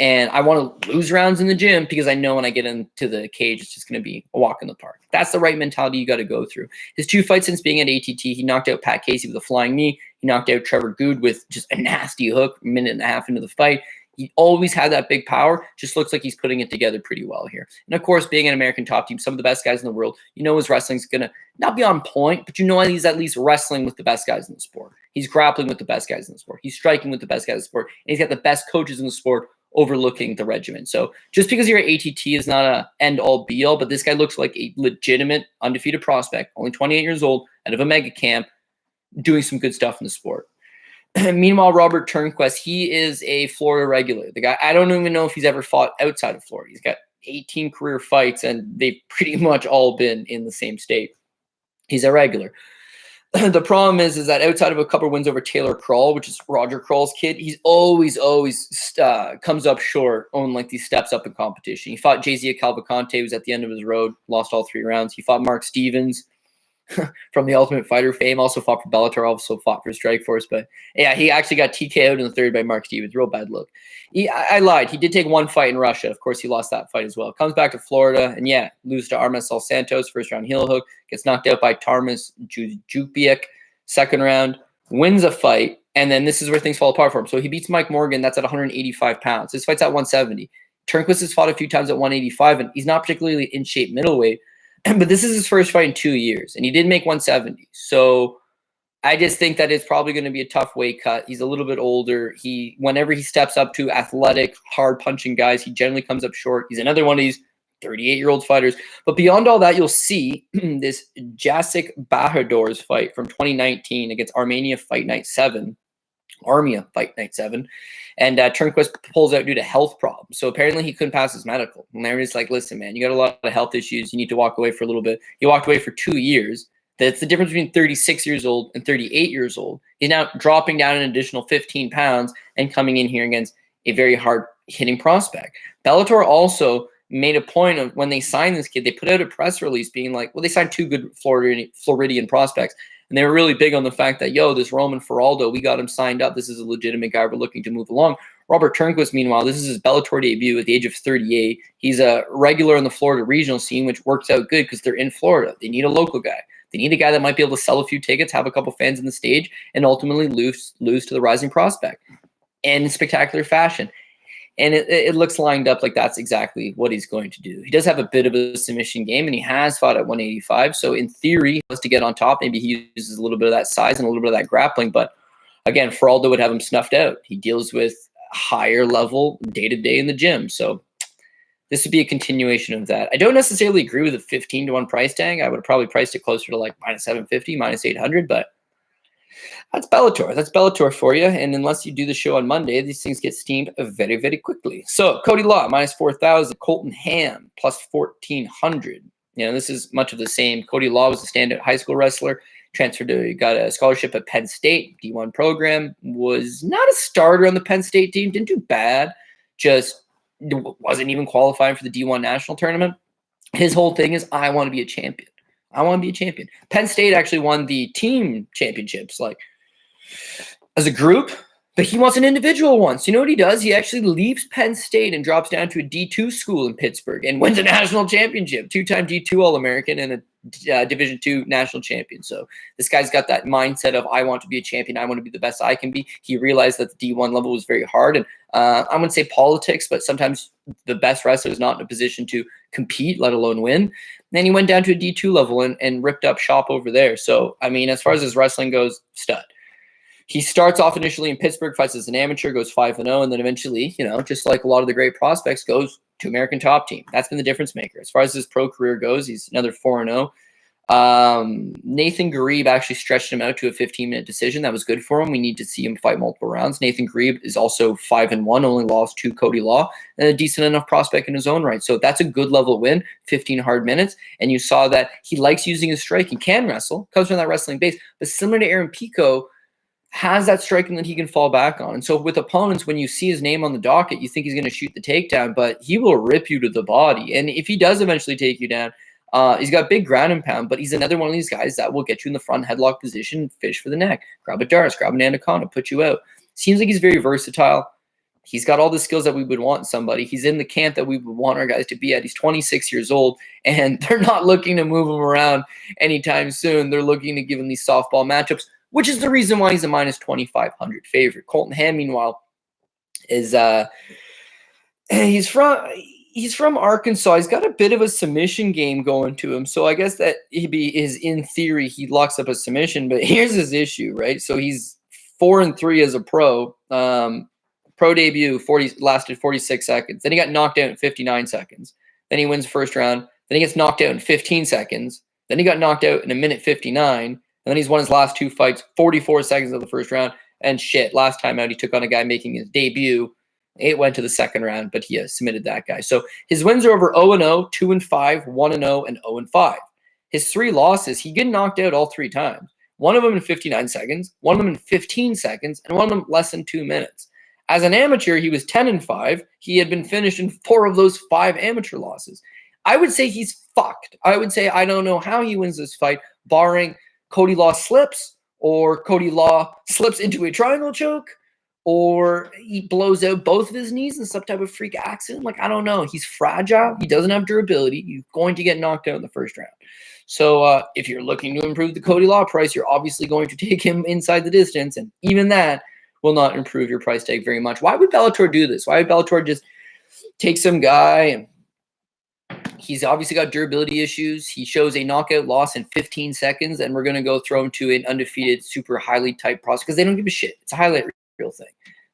and I want to lose rounds in the gym because I know when I get into the cage, it's just going to be a walk in the park. That's the right mentality you got to go through. His 2 fights since being at ATT, he knocked out Pat Casey with a flying knee. He knocked out Trevor Good with just a nasty hook, a minute and a half into the fight. He always had that big power. Just looks like he's putting it together pretty well here. And of course, being an American Top Team, some of the best guys in the world, you know his wrestling's going to not be on point, but you know he's at least wrestling with the best guys in the sport. He's grappling with the best guys in the sport. He's striking with the best guys in the sport. And he's got the best coaches in the sport overlooking the regimen. So just because you're at ATT is not a end-all be-all, but this guy looks like a legitimate undefeated prospect, only 28 years old, out of a mega camp, doing some good stuff in the sport. Meanwhile, Robert Turnquest, he is a Florida regular. The guy, I don't even know if he's ever fought outside of Florida. He's got 18 career fights, and they've pretty much all been in the same state. He's a regular. The problem is that outside of a couple of wins over Taylor Crawl, which is Roger Crawl's kid, he's always comes up short on like these steps up in competition. He fought JZ Cavalcante, was at the end of his road, lost all 3 rounds. He fought Mark Stevens from the Ultimate Fighter fame, also fought for Bellator, also fought for Strikeforce. But yeah, he actually got TKO'd in the 3rd by Mark Stevens. Real bad look. I lied. He did take 1 fight in Russia. Of course, he lost that fight as well. Comes back to Florida, and yeah, loses to Armacel Santos, 1st round heel hook. Gets knocked out by Tarmas Jupiek, 2nd round. Wins a fight, and then this is where things fall apart for him. So he beats Mike Morgan. That's at 185 pounds. This fight's at 170. Turnquest has fought a few times at 185, and he's not particularly in shape middleweight. But this is his first fight in 2 years, and he did make 170. So I just think that it's probably going to be a tough weight cut. He's a little bit older. Whenever he steps up to athletic, hard-punching guys, he generally comes up short. He's another one of these 38-year-old fighters. But beyond all that, you'll see this Jacek Bahador's fight from 2019 against Armia Fight Night 7. And Turnquest pulls out due to health problems. So apparently he couldn't pass his medical. And they're just like, listen, man, you got a lot of health issues. You need to walk away for a little bit. He walked away for 2 years. That's the difference between 36 years old and 38 years old. He's now dropping down an additional 15 pounds and coming in here against a very hard-hitting prospect. Bellator also made a point of when they signed this kid, they put out a press release being like, well, they signed 2 good Floridian prospects. And they were really big on the fact that, yo, this Roman Faraldo, we got him signed up. This is a legitimate guy we're looking to move along. Robert Turnquest, meanwhile, this is his Bellator debut at the age of 38. He's a regular in the Florida regional scene, which works out good because they're in Florida. They need a local guy. They need a guy that might be able to sell a few tickets, have a couple fans in the stage, and ultimately lose to the rising prospect. And in spectacular fashion. And it looks lined up like that's exactly what he's going to do. He does have a bit of a submission game, and he has fought at 185. So in theory, he wants to get on top. Maybe he uses a little bit of that size and a little bit of that grappling. But again, Faraldo would have him snuffed out. He deals with higher level day-to-day in the gym. So this would be a continuation of that. I don't necessarily agree with the 15-1 price tag. I would have probably priced it closer to like minus 750, minus 800, but that's Bellator. That's Bellator for you. And unless you do the show on Monday, these things get steamed very, very quickly. So Cody Law, minus 4,000. Colton Hamm, plus 1,400. You know, this is much of the same. Cody Law was a standout high school wrestler. Got a scholarship at Penn State, D1 program. Was not a starter on the Penn State team. Didn't do bad. Just wasn't even qualifying for the D1 national tournament. His whole thing is, I want to be a champion. I want to be a champion. Penn State actually won the team championships, like as a group, but he wants an individual one. So you know what he does? He actually leaves Penn State and drops down to a D2 school in Pittsburgh and wins a national championship, 2-time D2 All-American and a Division II national champion. So this guy's got that mindset of, I want to be a champion. I want to be the best I can be. He realized that the D1 level was very hard. And I wouldn't say politics, but sometimes the best wrestler is not in a position to compete, let alone win. Then he went down to a D2 level and ripped up shop over there. So, I mean, as far as his wrestling goes, stud. He starts off initially in Pittsburgh, fights as an amateur, goes 5-0, and then eventually, you know, just like a lot of the great prospects, goes to American Top Team. That's been the difference maker. As far as his pro career goes, he's another 4-0. Nathan Garib actually stretched him out to a 15-minute decision. That was good for him. We need to see him fight multiple rounds. Nathan Garib is also 5-1, only lost to Cody Law, and a decent enough prospect in his own right. So that's a good level win, 15 hard minutes. And you saw that he likes using his strike. He can wrestle, comes from that wrestling base. But similar to Aaron Pico, has that striking that he can fall back on. And so with opponents, when you see his name on the docket, you think he's going to shoot the takedown, but he will rip you to the body. And if he does eventually take you down, he's got big ground and pound, but he's another one of these guys that will get you in the front headlock position, fish for the neck, grab a Darce, grab an anaconda, put you out. Seems like he's very versatile. He's got all the skills that we would want in somebody. He's in the camp that we would want our guys to be at. He's 26 years old, and they're not looking to move him around anytime soon. They're looking to give him these softball matchups, which is the reason why he's a minus 2,500 favorite. Colton Hamm, meanwhile, is he's from Arkansas. He's got a bit of a submission game going to him. So I guess that in theory, he locks up a submission, but here's his issue, right? So he's 4-3 as a pro. Pro debut lasted 46 seconds. Then he got knocked out in 59 seconds. Then he wins first round. Then he gets knocked out in 15 seconds. Then he got knocked out in 1:59. And then he's won his last 2 fights, 44 seconds of the first round. And shit, last time out, he took on a guy making his debut. It went to the second round, but he submitted that guy. So his wins are over 0-0, 2-5, 1-0, and 0-5. His 3 losses, he get knocked out all 3 times. One of them in 59 seconds, one of them in 15 seconds, and one of them less than 2 minutes. As an amateur, he was 10-5. He had been finished in 4 of those 5 amateur losses. I would say he's fucked. I would say I don't know how he wins this fight, barring Cody Law slips, or Cody Law slips into a triangle choke, or he blows out both of his knees in some type of freak accident. Like, I don't know. He's fragile. He doesn't have durability. He's going to get knocked out in the first round. So if you're looking to improve the Cody Law price, you're obviously going to take him inside the distance, and even that will not improve your price tag very much. Why would Bellator do this? Why would Bellator just take some guy, and he's obviously got durability issues. He shows a knockout loss in 15 seconds, and we're going to go throw him to an undefeated, super highly typed prospect because they don't give a shit. It's a highlight reel thing.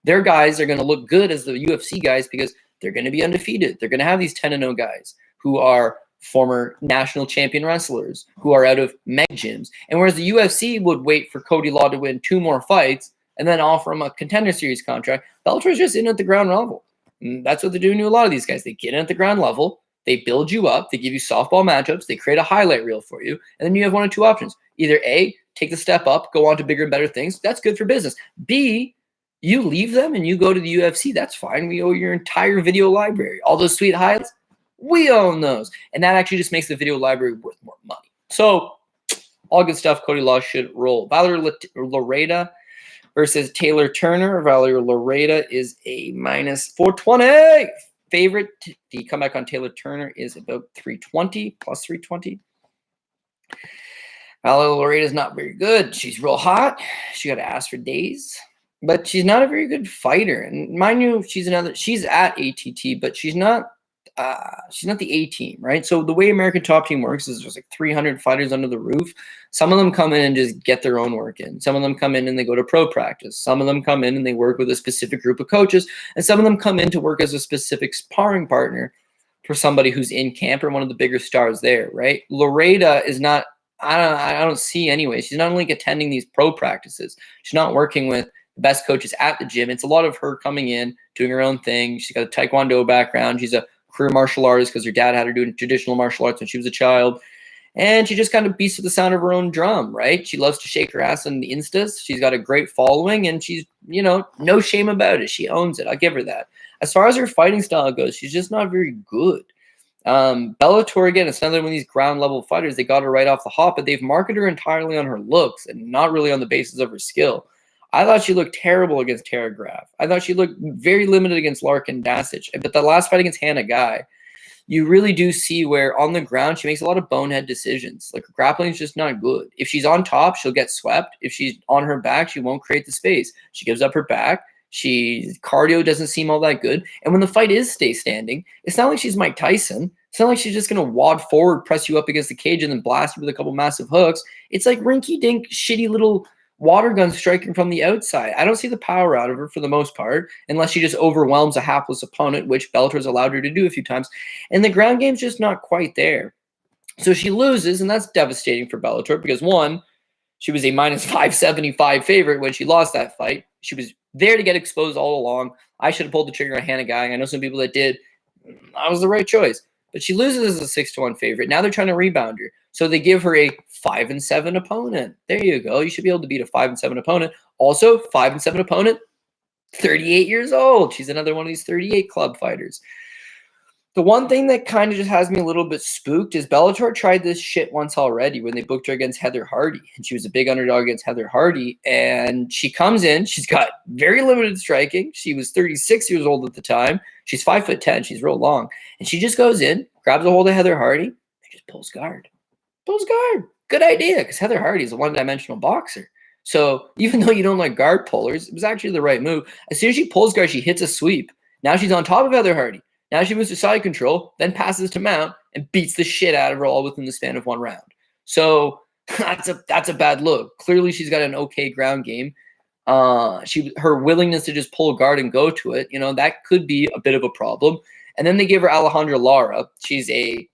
Their guys are going to look good as the UFC guys because they're going to be undefeated. They're going to have these 10-0 guys who are former national champion wrestlers who are out of meg gyms. And whereas the UFC would wait for Cody Law to win 2 more fights and then offer him a contender series contract, Bellator is just in at the ground level. And that's what they're doing to a lot of these guys. They get in at the ground level. They build you up. They give you softball matchups. They create a highlight reel for you. And then you have 1 or 2 options. Either A, take the step up, go on to bigger and better things. That's good for business. B, you leave them and you go to the UFC. That's fine. We own your entire video library. All those sweet highlights, we own those. And that actually just makes the video library worth more money. So all good stuff. Cody Law should roll. Valerie Loureda versus Taylor Turner. Valerie Loureda is a minus 420 favorite. The comeback on Taylor Turner is about 320, plus 320. Valerie Loureda is not very good. She's real hot. She got to ask for days. But she's not a very good fighter. And mind you, she's at ATT, but she's not the A team, right? So the way American Top Team works is there's like 300 fighters under the roof. Some of them come in and just get their own work in. Some of them come in and they go to pro practice. Some of them come in and they work with a specific group of coaches. And some of them come in to work as a specific sparring partner for somebody who's in camp or one of the bigger stars there, right? Loureda is not, I don't see anyway. She's not only attending these pro practices. She's not working with the best coaches at the gym. It's a lot of her coming in, doing her own thing. She's got a Taekwondo background. She's a career martial artist because her dad had her doing traditional martial arts when she was a child. And she just kind of beats to the sound of her own drum, right? She loves to shake her ass on the Instas. She's got a great following, and she's, no shame about it. She owns it. I'll give her that. As far as her fighting style goes, she's just not very good. Bellator, again, it's another one of these ground level fighters. They got her right off the hop, but they've marketed her entirely on her looks and not really on the basis of her skill. I thought she looked terrible against Tara Graf. I thought she looked very limited against Larkin Dasic. But the last fight against Hannah Guy, you really do see where on the ground she makes a lot of bonehead decisions. Like, her grappling is just not good. If she's on top, she'll get swept. If she's on her back, she won't create the space. She gives up her back. Cardio doesn't seem all that good. And when the fight is stay standing, it's not like she's Mike Tyson. It's not like she's just going to wad forward, press you up against the cage, and then blast you with a couple massive hooks. It's like rinky-dink, shitty little water gun striking from the outside. I don't see the power out of her for the most part, unless she just overwhelms a hapless opponent, which Bellator's allowed her to do a few times. And the ground game's just not quite there. So she loses, and that's devastating for Bellator because, one, she was a minus 575 favorite when she lost that fight. She was there to get exposed all along. I should have pulled the trigger on Hannah Guy. I know some people that did. That was the right choice. But she loses as a 6-1 favorite. Now they're trying to rebound her. So they give her a 5-7 opponent. There you go. You should be able to beat a 5-7 opponent. Also, 5-7 opponent, 38 years old. She's another one of these 38 club fighters. The one thing that kind of just has me a little bit spooked is Bellator tried this shit once already when they booked her against Heather Hardy. And she was a big underdog against Heather Hardy. And she comes in. She's got very limited striking. She was 36 years old at the time. She's 5'10". She's real long. And she just goes in, grabs a hold of Heather Hardy, and just pulls guard. Pulls guard. Good idea, because Heather Hardy is a one-dimensional boxer. So even though you don't like guard pullers, it was actually the right move. As soon as she pulls guard, she hits a sweep. Now she's on top of Heather Hardy. Now she moves to side control, then passes to mount, and beats the shit out of her all within the span of one round. So that's a bad look. Clearly, she's got an okay ground game. Her willingness to just pull guard and go to it, that could be a bit of a problem. And then they give her Alejandra Lara. She's a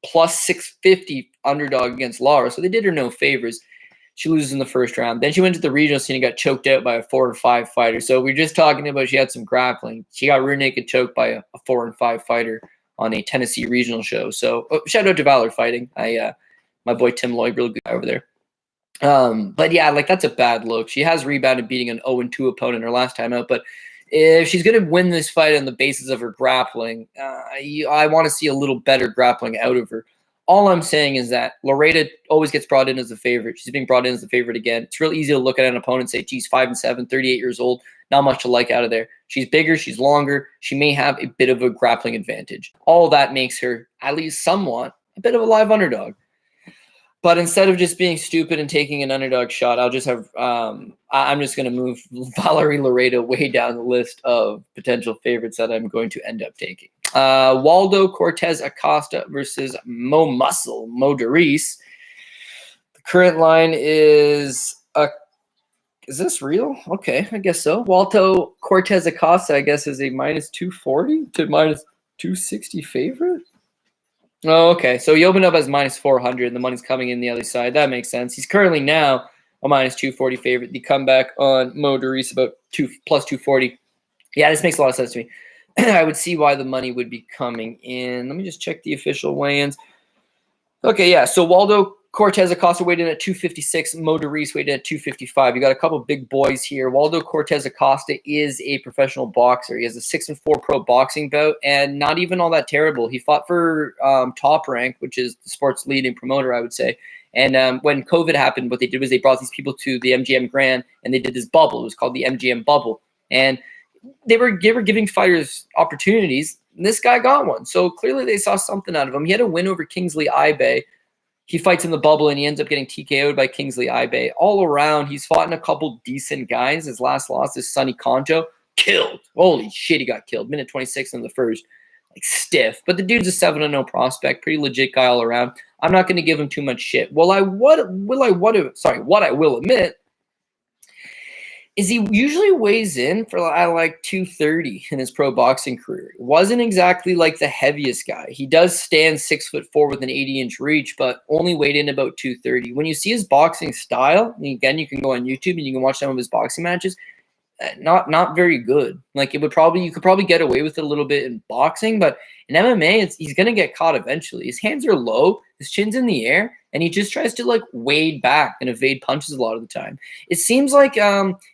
plus 650 underdog against Lara, so they did her no favors. She loses in the first round. Then she went to the regional scene and got choked out by a 4 and 5 fighter. So we're just talking about she had some grappling. She got rear naked choked by a 4 and 5 fighter on a Tennessee regional show. So shout out to Valor Fighting. My boy Tim Lloyd, real good guy over there. But yeah, like that's a bad look. She has rebounded beating an 0-2 opponent her last time out, but if she's going to win this fight on the basis of her grappling, I want to see a little better grappling out of her. All I'm saying is that Loureda always gets brought in as a favorite. She's being brought in as the favorite again. It's real easy to look at an opponent and say, geez, 5-7, 38 years old, not much to like out of there. She's bigger, she's longer, she may have a bit of a grappling advantage. All that makes her, at least somewhat, a bit of a live underdog. But instead of just being stupid and taking an underdog shot, I'll just have I'm just going to move Valerie Loureda way down the list of potential favorites that I'm going to end up taking. Waldo Cortez Acosta versus Mo DeReese. The current line is this real? Okay, I guess so. Waldo Cortez Acosta, I guess, is a -240 to -260 favorite. Oh, okay. So he opened up as -400, and the money's coming in the other side. That makes sense. He's currently now a -240 favorite. The comeback on Mo DeReese about +240. Yeah, this makes a lot of sense to me. I would see why the money would be coming in. Let me just check the official weigh-ins. Okay, yeah. So Waldo Cortez Acosta weighed in at 256. Mo DeReese weighed in at 255. You got a couple big boys here. Waldo Cortez Acosta is a professional boxer. He has a 6-4 pro boxing bout, and not even all that terrible. He fought for Top Rank, which is the sport's leading promoter, I would say. And when COVID happened, what they did was they brought these people to the MGM Grand, and they did this bubble. It was called the MGM Bubble, and they were giving fighters opportunities. And this guy got one, so clearly they saw something out of him. He had a win over Kingsley Ibe. He fights in the bubble, and he ends up getting TKO'd by Kingsley Ibe. All around, he's fought in a couple decent guys. His last loss is Sonny Concho. Killed. Holy shit, he got killed. Minute 26 in the first. Like, stiff. But the dude's a 7-0 prospect. Pretty legit guy all around. I'm not going to give him too much shit. What I will admit is he usually weighs in for like 230 in his pro boxing career. Wasn't exactly like the heaviest guy. He does stand 6'4" with an 80-inch reach, but only weighed in about 230. When you see his boxing style, and again, you can go on YouTube and you can watch some of his boxing matches. Not very good. Like you could probably get away with it a little bit in boxing, but in MMA, he's gonna get caught eventually. His hands are low, his chin's in the air, and he just tries to like wade back and evade punches a lot of the time. It seems like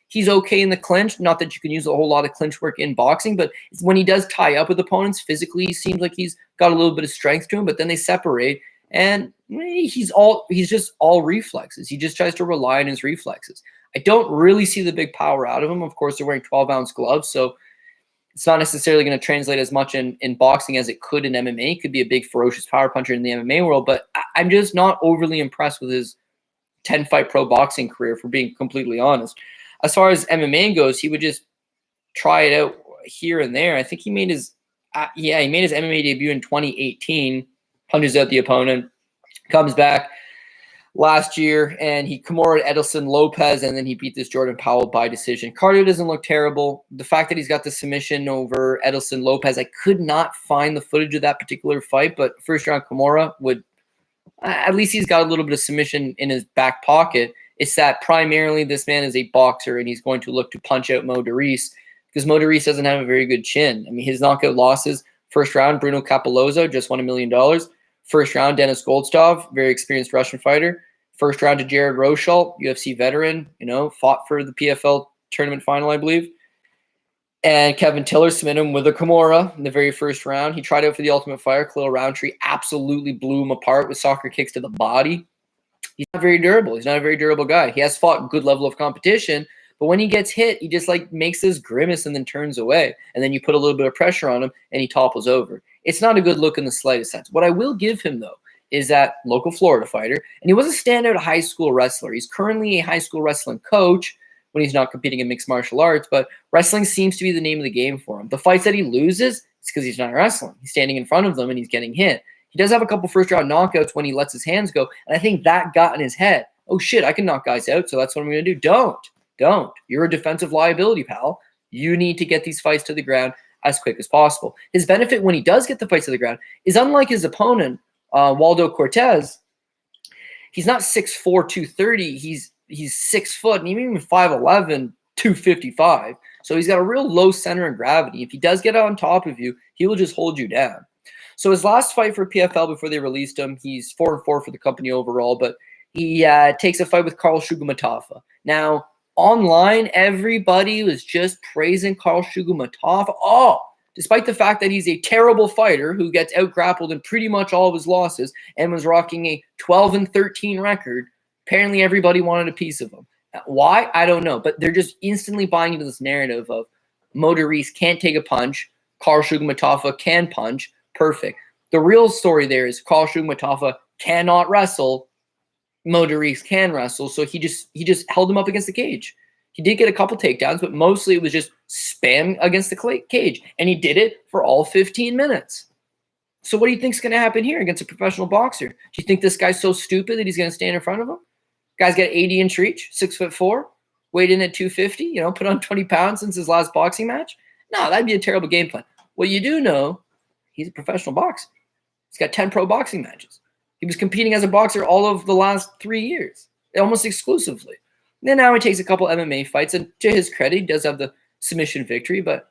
he's okay in the clinch. Not that you can use a whole lot of clinch work in boxing, but when he does tie up with opponents physically, he seems like he's got a little bit of strength to him. But then they separate, and he's just all reflexes. He just tries to rely on his reflexes. I don't really see the big power out of him. Of course, they're wearing 12-ounce gloves, so it's not necessarily going to translate as much in boxing as it could in MMA. It could be a big, ferocious power puncher in the MMA world, but I'm just not overly impressed with his 10-fight pro boxing career, for being completely honest. As far as MMA goes, he would just try it out here and there. I think he made his MMA debut in 2018, punches out the opponent, comes back last year, and he Kimura Edelson Lopez, and then he beat this Jordan Powell by decision. Cardio doesn't look terrible. The fact that he's got the submission over Edelson Lopez, I could not find the footage of that particular fight, but first round Kimura would, at least he's got a little bit of submission in his back pocket. It's that primarily this man is a boxer, and he's going to look to punch out Mo DeReese, because Mo DeReese doesn't have a very good chin. I mean, his knockout losses, first round, Bruno Capelozzo, just won $1 million. First round, Denis Goldstov, very experienced Russian fighter. First round to Jared Rochal, UFC veteran, fought for the PFL tournament final, I believe. And Kevin Tiller submitted him with a Kimura in the very first round. He tried out for the Ultimate Fighter. Khalil Roundtree absolutely blew him apart with soccer kicks to the body. He's not very durable. He's not a very durable guy. He has fought good level of competition, but when he gets hit, he just like makes this grimace and then turns away. And then you put a little bit of pressure on him and he topples over. It's not a good look in the slightest sense. What I will give him, though, is that local Florida fighter. And he was a standout high school wrestler. He's currently a high school wrestling coach when he's not competing in mixed martial arts, but wrestling seems to be the name of the game for him. The fights that he loses, it's because he's not wrestling. He's standing in front of them and he's getting hit. He does have a couple first-round knockouts when he lets his hands go, and I think that got in his head. Oh, shit, I can knock guys out, so that's what I'm going to do. Don't. You're a defensive liability, pal. You need to get these fights to the ground as quick as possible. His benefit when he does get the fights to the ground is, unlike his opponent, Waldo Cortez, He's not 6'4", 230. He's 6 foot, and even 5'11", 255. So he's got a real low center of gravity. If he does get on top of you, he will just hold you down. So his last fight for PFL before they released him, he's 4-4 for the company overall, but he takes a fight with Karl Shugamatafa. Now, online, everybody was just praising Karl Shugamatafa. Oh, despite the fact that he's a terrible fighter who gets out-grappled in pretty much all of his losses and was rocking a 12-13 record, apparently everybody wanted a piece of him. Why? I don't know. But they're just instantly buying into this narrative of DeReese can't take a punch, Karl Shugamatafa can punch. Perfect. The real story there is Karl Shugamatafa cannot wrestle, DeReese can wrestle, so he just held him up against the cage. He did get a couple takedowns, but mostly it was just spam against the cage, and he did it for all 15 minutes. So what do you think's going to happen here against a professional boxer? Do you think this guy's so stupid that he's going to stand in front of him? Guy's got 80-inch reach, 6'4", weighed in at 250, put on 20 pounds since his last boxing match? No, that'd be a terrible game plan. What you do know, he's a professional boxer. He's got 10 pro boxing matches. He was competing as a boxer all of the last 3 years, almost exclusively. Then now he takes a couple MMA fights, and to his credit, he does have the submission victory, but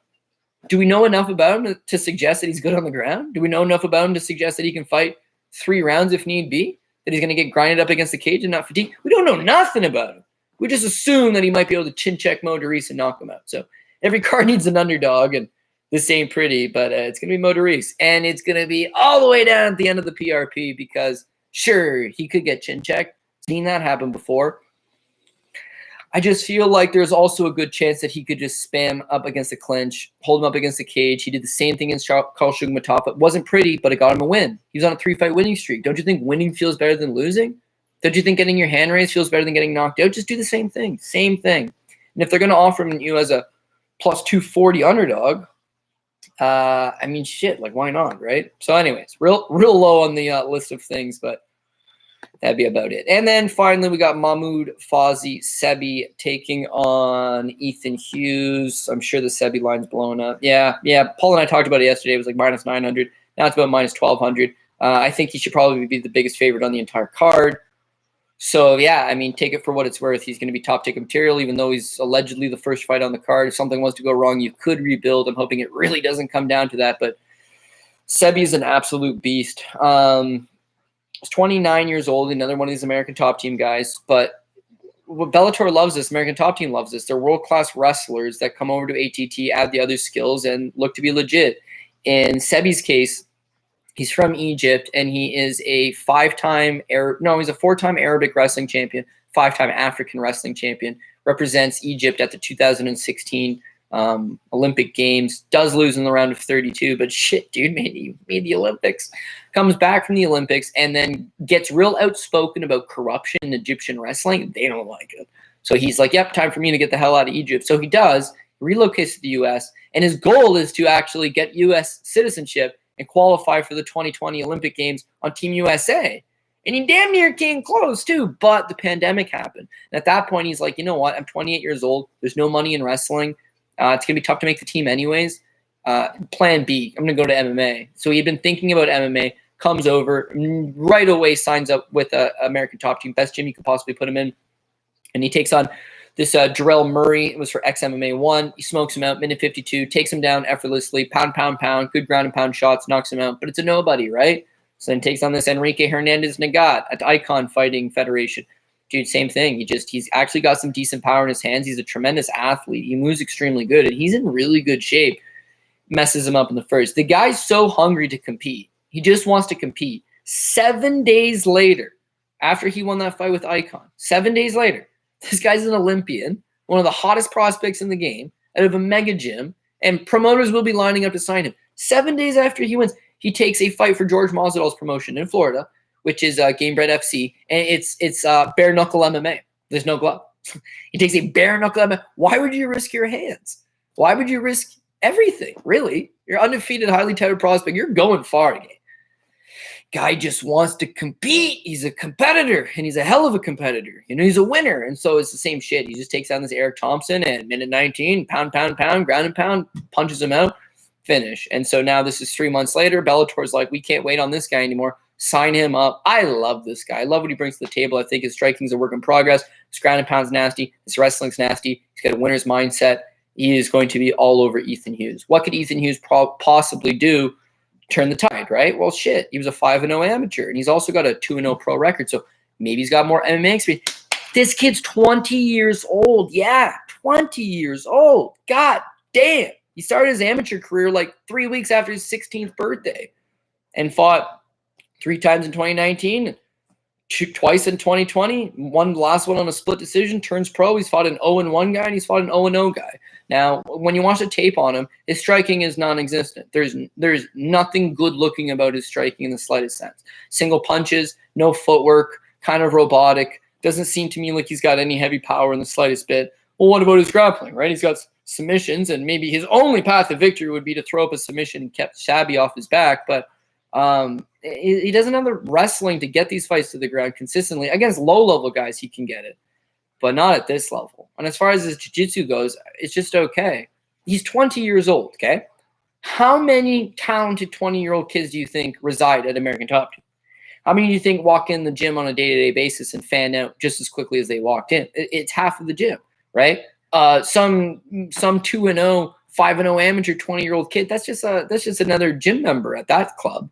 do we know enough about him to suggest that he's good on the ground? Do we know enough about him to suggest that he can fight 3 rounds if need be? That he's going to get grinded up against the cage and not fatigue? We don't know nothing about him. We just assume that he might be able to chin check DeReese and knock him out. So every card needs an underdog, and this ain't pretty, but it's going to be DeReese. And it's going to be all the way down at the end of the PRP because, sure, he could get chin checked. Seen that happen before. I just feel like there's also a good chance that he could just spam up against the clinch, hold him up against the cage. He did the same thing against Karl Shugamatafa. It wasn't pretty, but it got him a win. He was on a 3-fight winning streak. Don't you think winning feels better than losing? Don't you think getting your hand raised feels better than getting knocked out? Just do the same thing. Same thing. And if they're going to offer him you as a plus 240 underdog, I mean, shit, like, why not, right? So anyways, real low on the list of things, but that'd be about it. And then finally, we got Mahmoud Fawzy-Sebie taking on Ethan Hughes. I'm sure the Sebie line's blown up. Yeah. Paul and I talked about it yesterday. It was like minus 900. Now it's about minus 1,200. I think he should probably be the biggest favorite on the entire card. So, yeah, I mean, take it for what it's worth. He's going to be top ticket material, even though he's allegedly the first fight on the card. If something was to go wrong, you could rebuild. I'm hoping it really doesn't come down to that. But Sebie is an absolute beast. He's 29 years old, another one of these American Top Team guys. But Bellator loves this. American Top Team loves this. They're world-class wrestlers that come over to ATT, add the other skills, and look to be legit. In Sebie's case, he's from Egypt, and he is a 4-time Arabic wrestling champion, 5-time African wrestling champion, represents Egypt at the 2016 Olympic Games, does lose in the round of 32, but shit, dude, made the Olympics, comes back from the Olympics, and then gets real outspoken about corruption in Egyptian wrestling. They don't like it. So he's like, yep, time for me to get the hell out of Egypt. So he does, relocates to the U.S., and his goal is to actually get U.S. citizenship and qualify for the 2020 Olympic Games on Team USA. And he damn near came close, too, but the pandemic happened. And at that point, he's like, you know what? I'm 28 years old. There's no money in wrestling. It's going to be tough to make the team anyways. Plan B, I'm going to go to MMA. So he'd been thinking about MMA, comes over, right away signs up with an American Top Team, best gym you could possibly put him in. And he takes on this Jarrell Murray. It was for XMMA 1. He smokes him out, minute 52, takes him down effortlessly, pound, good ground and pound shots, knocks him out. But it's a nobody, right? So then takes on this Enrique Hernandez-Nagat at Icon Fighting Federation. Dude, same thing. He's actually got some decent power in his hands. He's a tremendous athlete. He moves extremely good, and he's in really good shape. Messes him up in the first. The guy's so hungry to compete. He just wants to compete. 7 days later, after he won that fight with Icon, 7 days later, this guy's an Olympian, one of the hottest prospects in the game, out of a mega gym, and promoters will be lining up to sign him. 7 days after he wins, he takes a fight for George Masvidal's promotion in Florida, which is Gamebred FC, and it's bare knuckle MMA. There's no glove. He takes a bare knuckle MMA. Why would you risk your hands? Why would you risk everything? Really, you're undefeated, highly touted prospect. You're going far again. Guy just wants to compete. He's a competitor, and he's a hell of a competitor. He's a winner, and so it's the same shit. He just takes down this Eric Thompson, and minute 19, pound, ground and pound, punches him out, finish. And so now this is 3 months later. Bellator's like, we can't wait on this guy anymore. Sign him up. I love this guy. I love what he brings to the table. I think his striking is a work in progress. His ground and pound's nasty. His wrestling's nasty. He's got a winner's mindset. He is going to be all over Ethan Hughes. What could Ethan Hughes possibly do? Turn the tide, right? Well, shit. He was a 5-0 amateur, and he's also got a 2-0 pro record. So maybe he's got more MMA experience. This kid's 20 years old. Yeah, 20 years old. God damn. He started his amateur career like 3 weeks after his 16th birthday and fought 3 times in 2019, twice in 2020, won the last one on a split decision, turns pro. He's fought an 0-1 guy, and he's fought an 0-0 guy. Now, when you watch the tape on him, his striking is non-existent. There's nothing good-looking about his striking in the slightest sense. Single punches, no footwork, kind of robotic. Doesn't seem to me like he's got any heavy power in the slightest bit. Well, what about his grappling, right? He's got submissions, and maybe his only path to victory would be to throw up a submission and kept Sebie off his back, but he doesn't have the wrestling to get these fights to the ground consistently. Against low-level guys, he can get it, but not at this level. And as far as his jiu-jitsu goes, it's just okay. He's 20 years old, okay? How many talented 20-year-old kids do you think reside at American Top Team? How many do you think walk in the gym on a day-to-day basis and fan out just as quickly as they walked in? It's half of the gym, right? Some 2-0, 5-0 amateur 20-year-old kid, that's just another gym member at that club.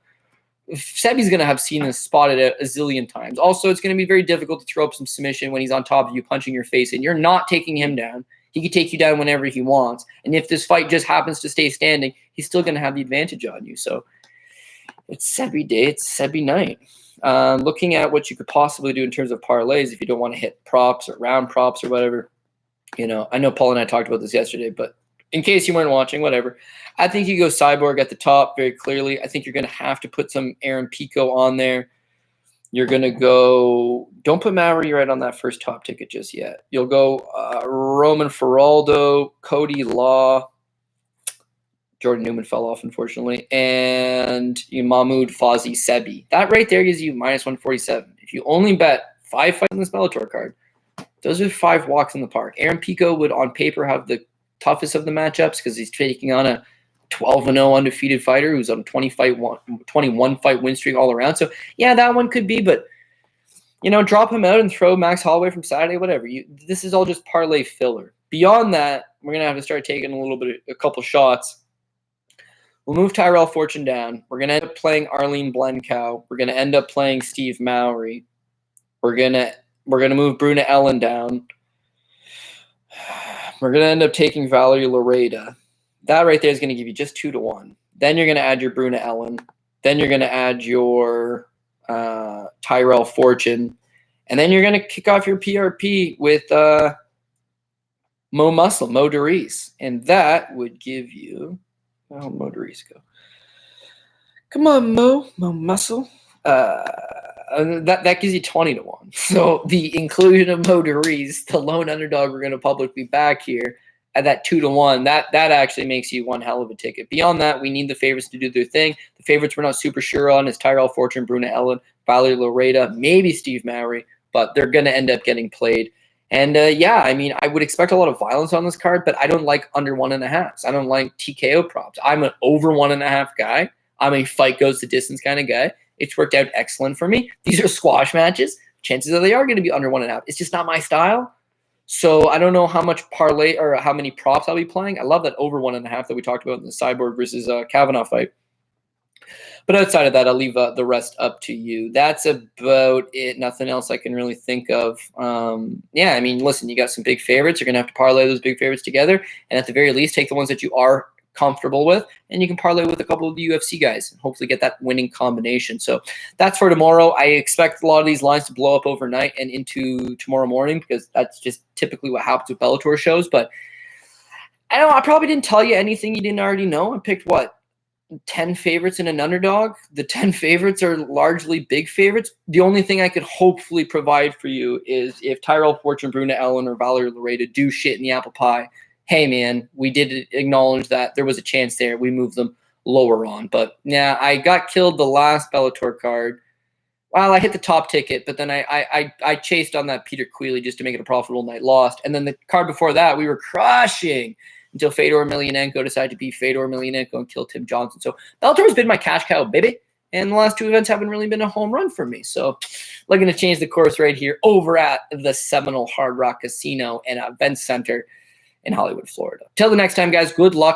Sebie's going to have seen this spotted a zillion times. Also, it's going to be very difficult to throw up some submission when he's on top of you, punching your face, and you're not taking him down. He can take you down whenever he wants. And if this fight just happens to stay standing, he's still going to have the advantage on you. So it's Sebie day. It's Sebie night. Looking at what you could possibly do in terms of parlays if you don't want to hit props or round props or whatever. You know, I know Paul and I talked about this yesterday, but in case you weren't watching, whatever. I think you go Cyborg at the top very clearly. I think you're going to have to put some Aaron Pico on there. You're going to go – don't put Mowry right on that first top ticket just yet. You'll go Roman Faraldo, Cody Law. Jordan Newman fell off, unfortunately. And Mahmoud Fawzy-Sebie. That right there gives you minus 147. If you only bet 5 fights on this Bellator card, those are 5 walks in the park. Aaron Pico would, on paper, have the toughest of the matchups because he's taking on a 12-0 undefeated fighter who's on a 21-fight win streak all around. So, yeah, that one could be, but, you know, drop him out and throw Max Holloway from Saturday, whatever. This is all just parlay filler. Beyond that, we're going to have to start taking a couple shots. We'll move Tyrell Fortune down. We're going to end up playing Arlene Blencowe. We're going to end up playing Steve Mowry. We're going to move Bruna Ellen down. We're going to end up taking Valerie Loureda. That right there is going to give you just 2-1. Then you're going to add your Bruna Ellen. Then you're going to add your Tyrell Fortune. And then you're going to kick off your PRP with Mo DeReese. And that would give you... Oh, Mo DeReese go. Come on, Mo Muscle. That gives you 20-1. So the inclusion of Mo DeReese, the lone underdog we're going to publicly back here, at that 2-1, that actually makes you one hell of a ticket. Beyond that, we need the favorites to do their thing. The favorites we're not super sure on is Tyrell Fortune, Bruna Ellen, Valerie Loureda, maybe Steve Mowry, but they're going to end up getting played. And yeah, I mean, I would expect a lot of violence on this card, but I don't like under 1.5s. I don't like TKO props. I'm an over 1.5 guy. I'm a fight goes the distance kind of guy. It's worked out excellent for me. These are squash matches. Chances are they are going to be under 1.5. It's just not my style. So I don't know how much parlay or how many props I'll be playing. I love that over 1.5 that we talked about in the Cyborg versus Kavanagh fight. But outside of that, I'll leave the rest up to you. That's about it. Nothing else I can really think of. Yeah, I mean, listen, you got some big favorites. You're going to have to parlay those big favorites together. And at the very least, take the ones that you are comfortable with, and you can parlay with a couple of the UFC guys and hopefully get that winning combination. So that's for tomorrow. I expect a lot of these lines to blow up overnight and into tomorrow morning because that's just typically what happens with Bellator shows. But I don't know, I probably didn't tell you anything you didn't already know. I picked, 10 favorites and an underdog? The 10 favorites are largely big favorites. The only thing I could hopefully provide for you is if Tyrell Fortune, Bruna Ellen, or Valerie Loureda do shit in the apple pie, hey, man, we did acknowledge that there was a chance there. We moved them lower on. But, yeah, I got killed the last Bellator card. Well, I hit the top ticket, but then I chased on that Peter Queally just to make it a profitable night, lost. And then the card before that, we were crushing until Fedor Emelianenko decided to be Fedor Emelianenko and kill Tim Johnson. So Bellator's been my cash cow, baby. And the last two events haven't really been a home run for me. So looking to change the course right here over at the Seminole Hard Rock Casino and Event Center in Hollywood, Florida. Till the next time, guys, good luck.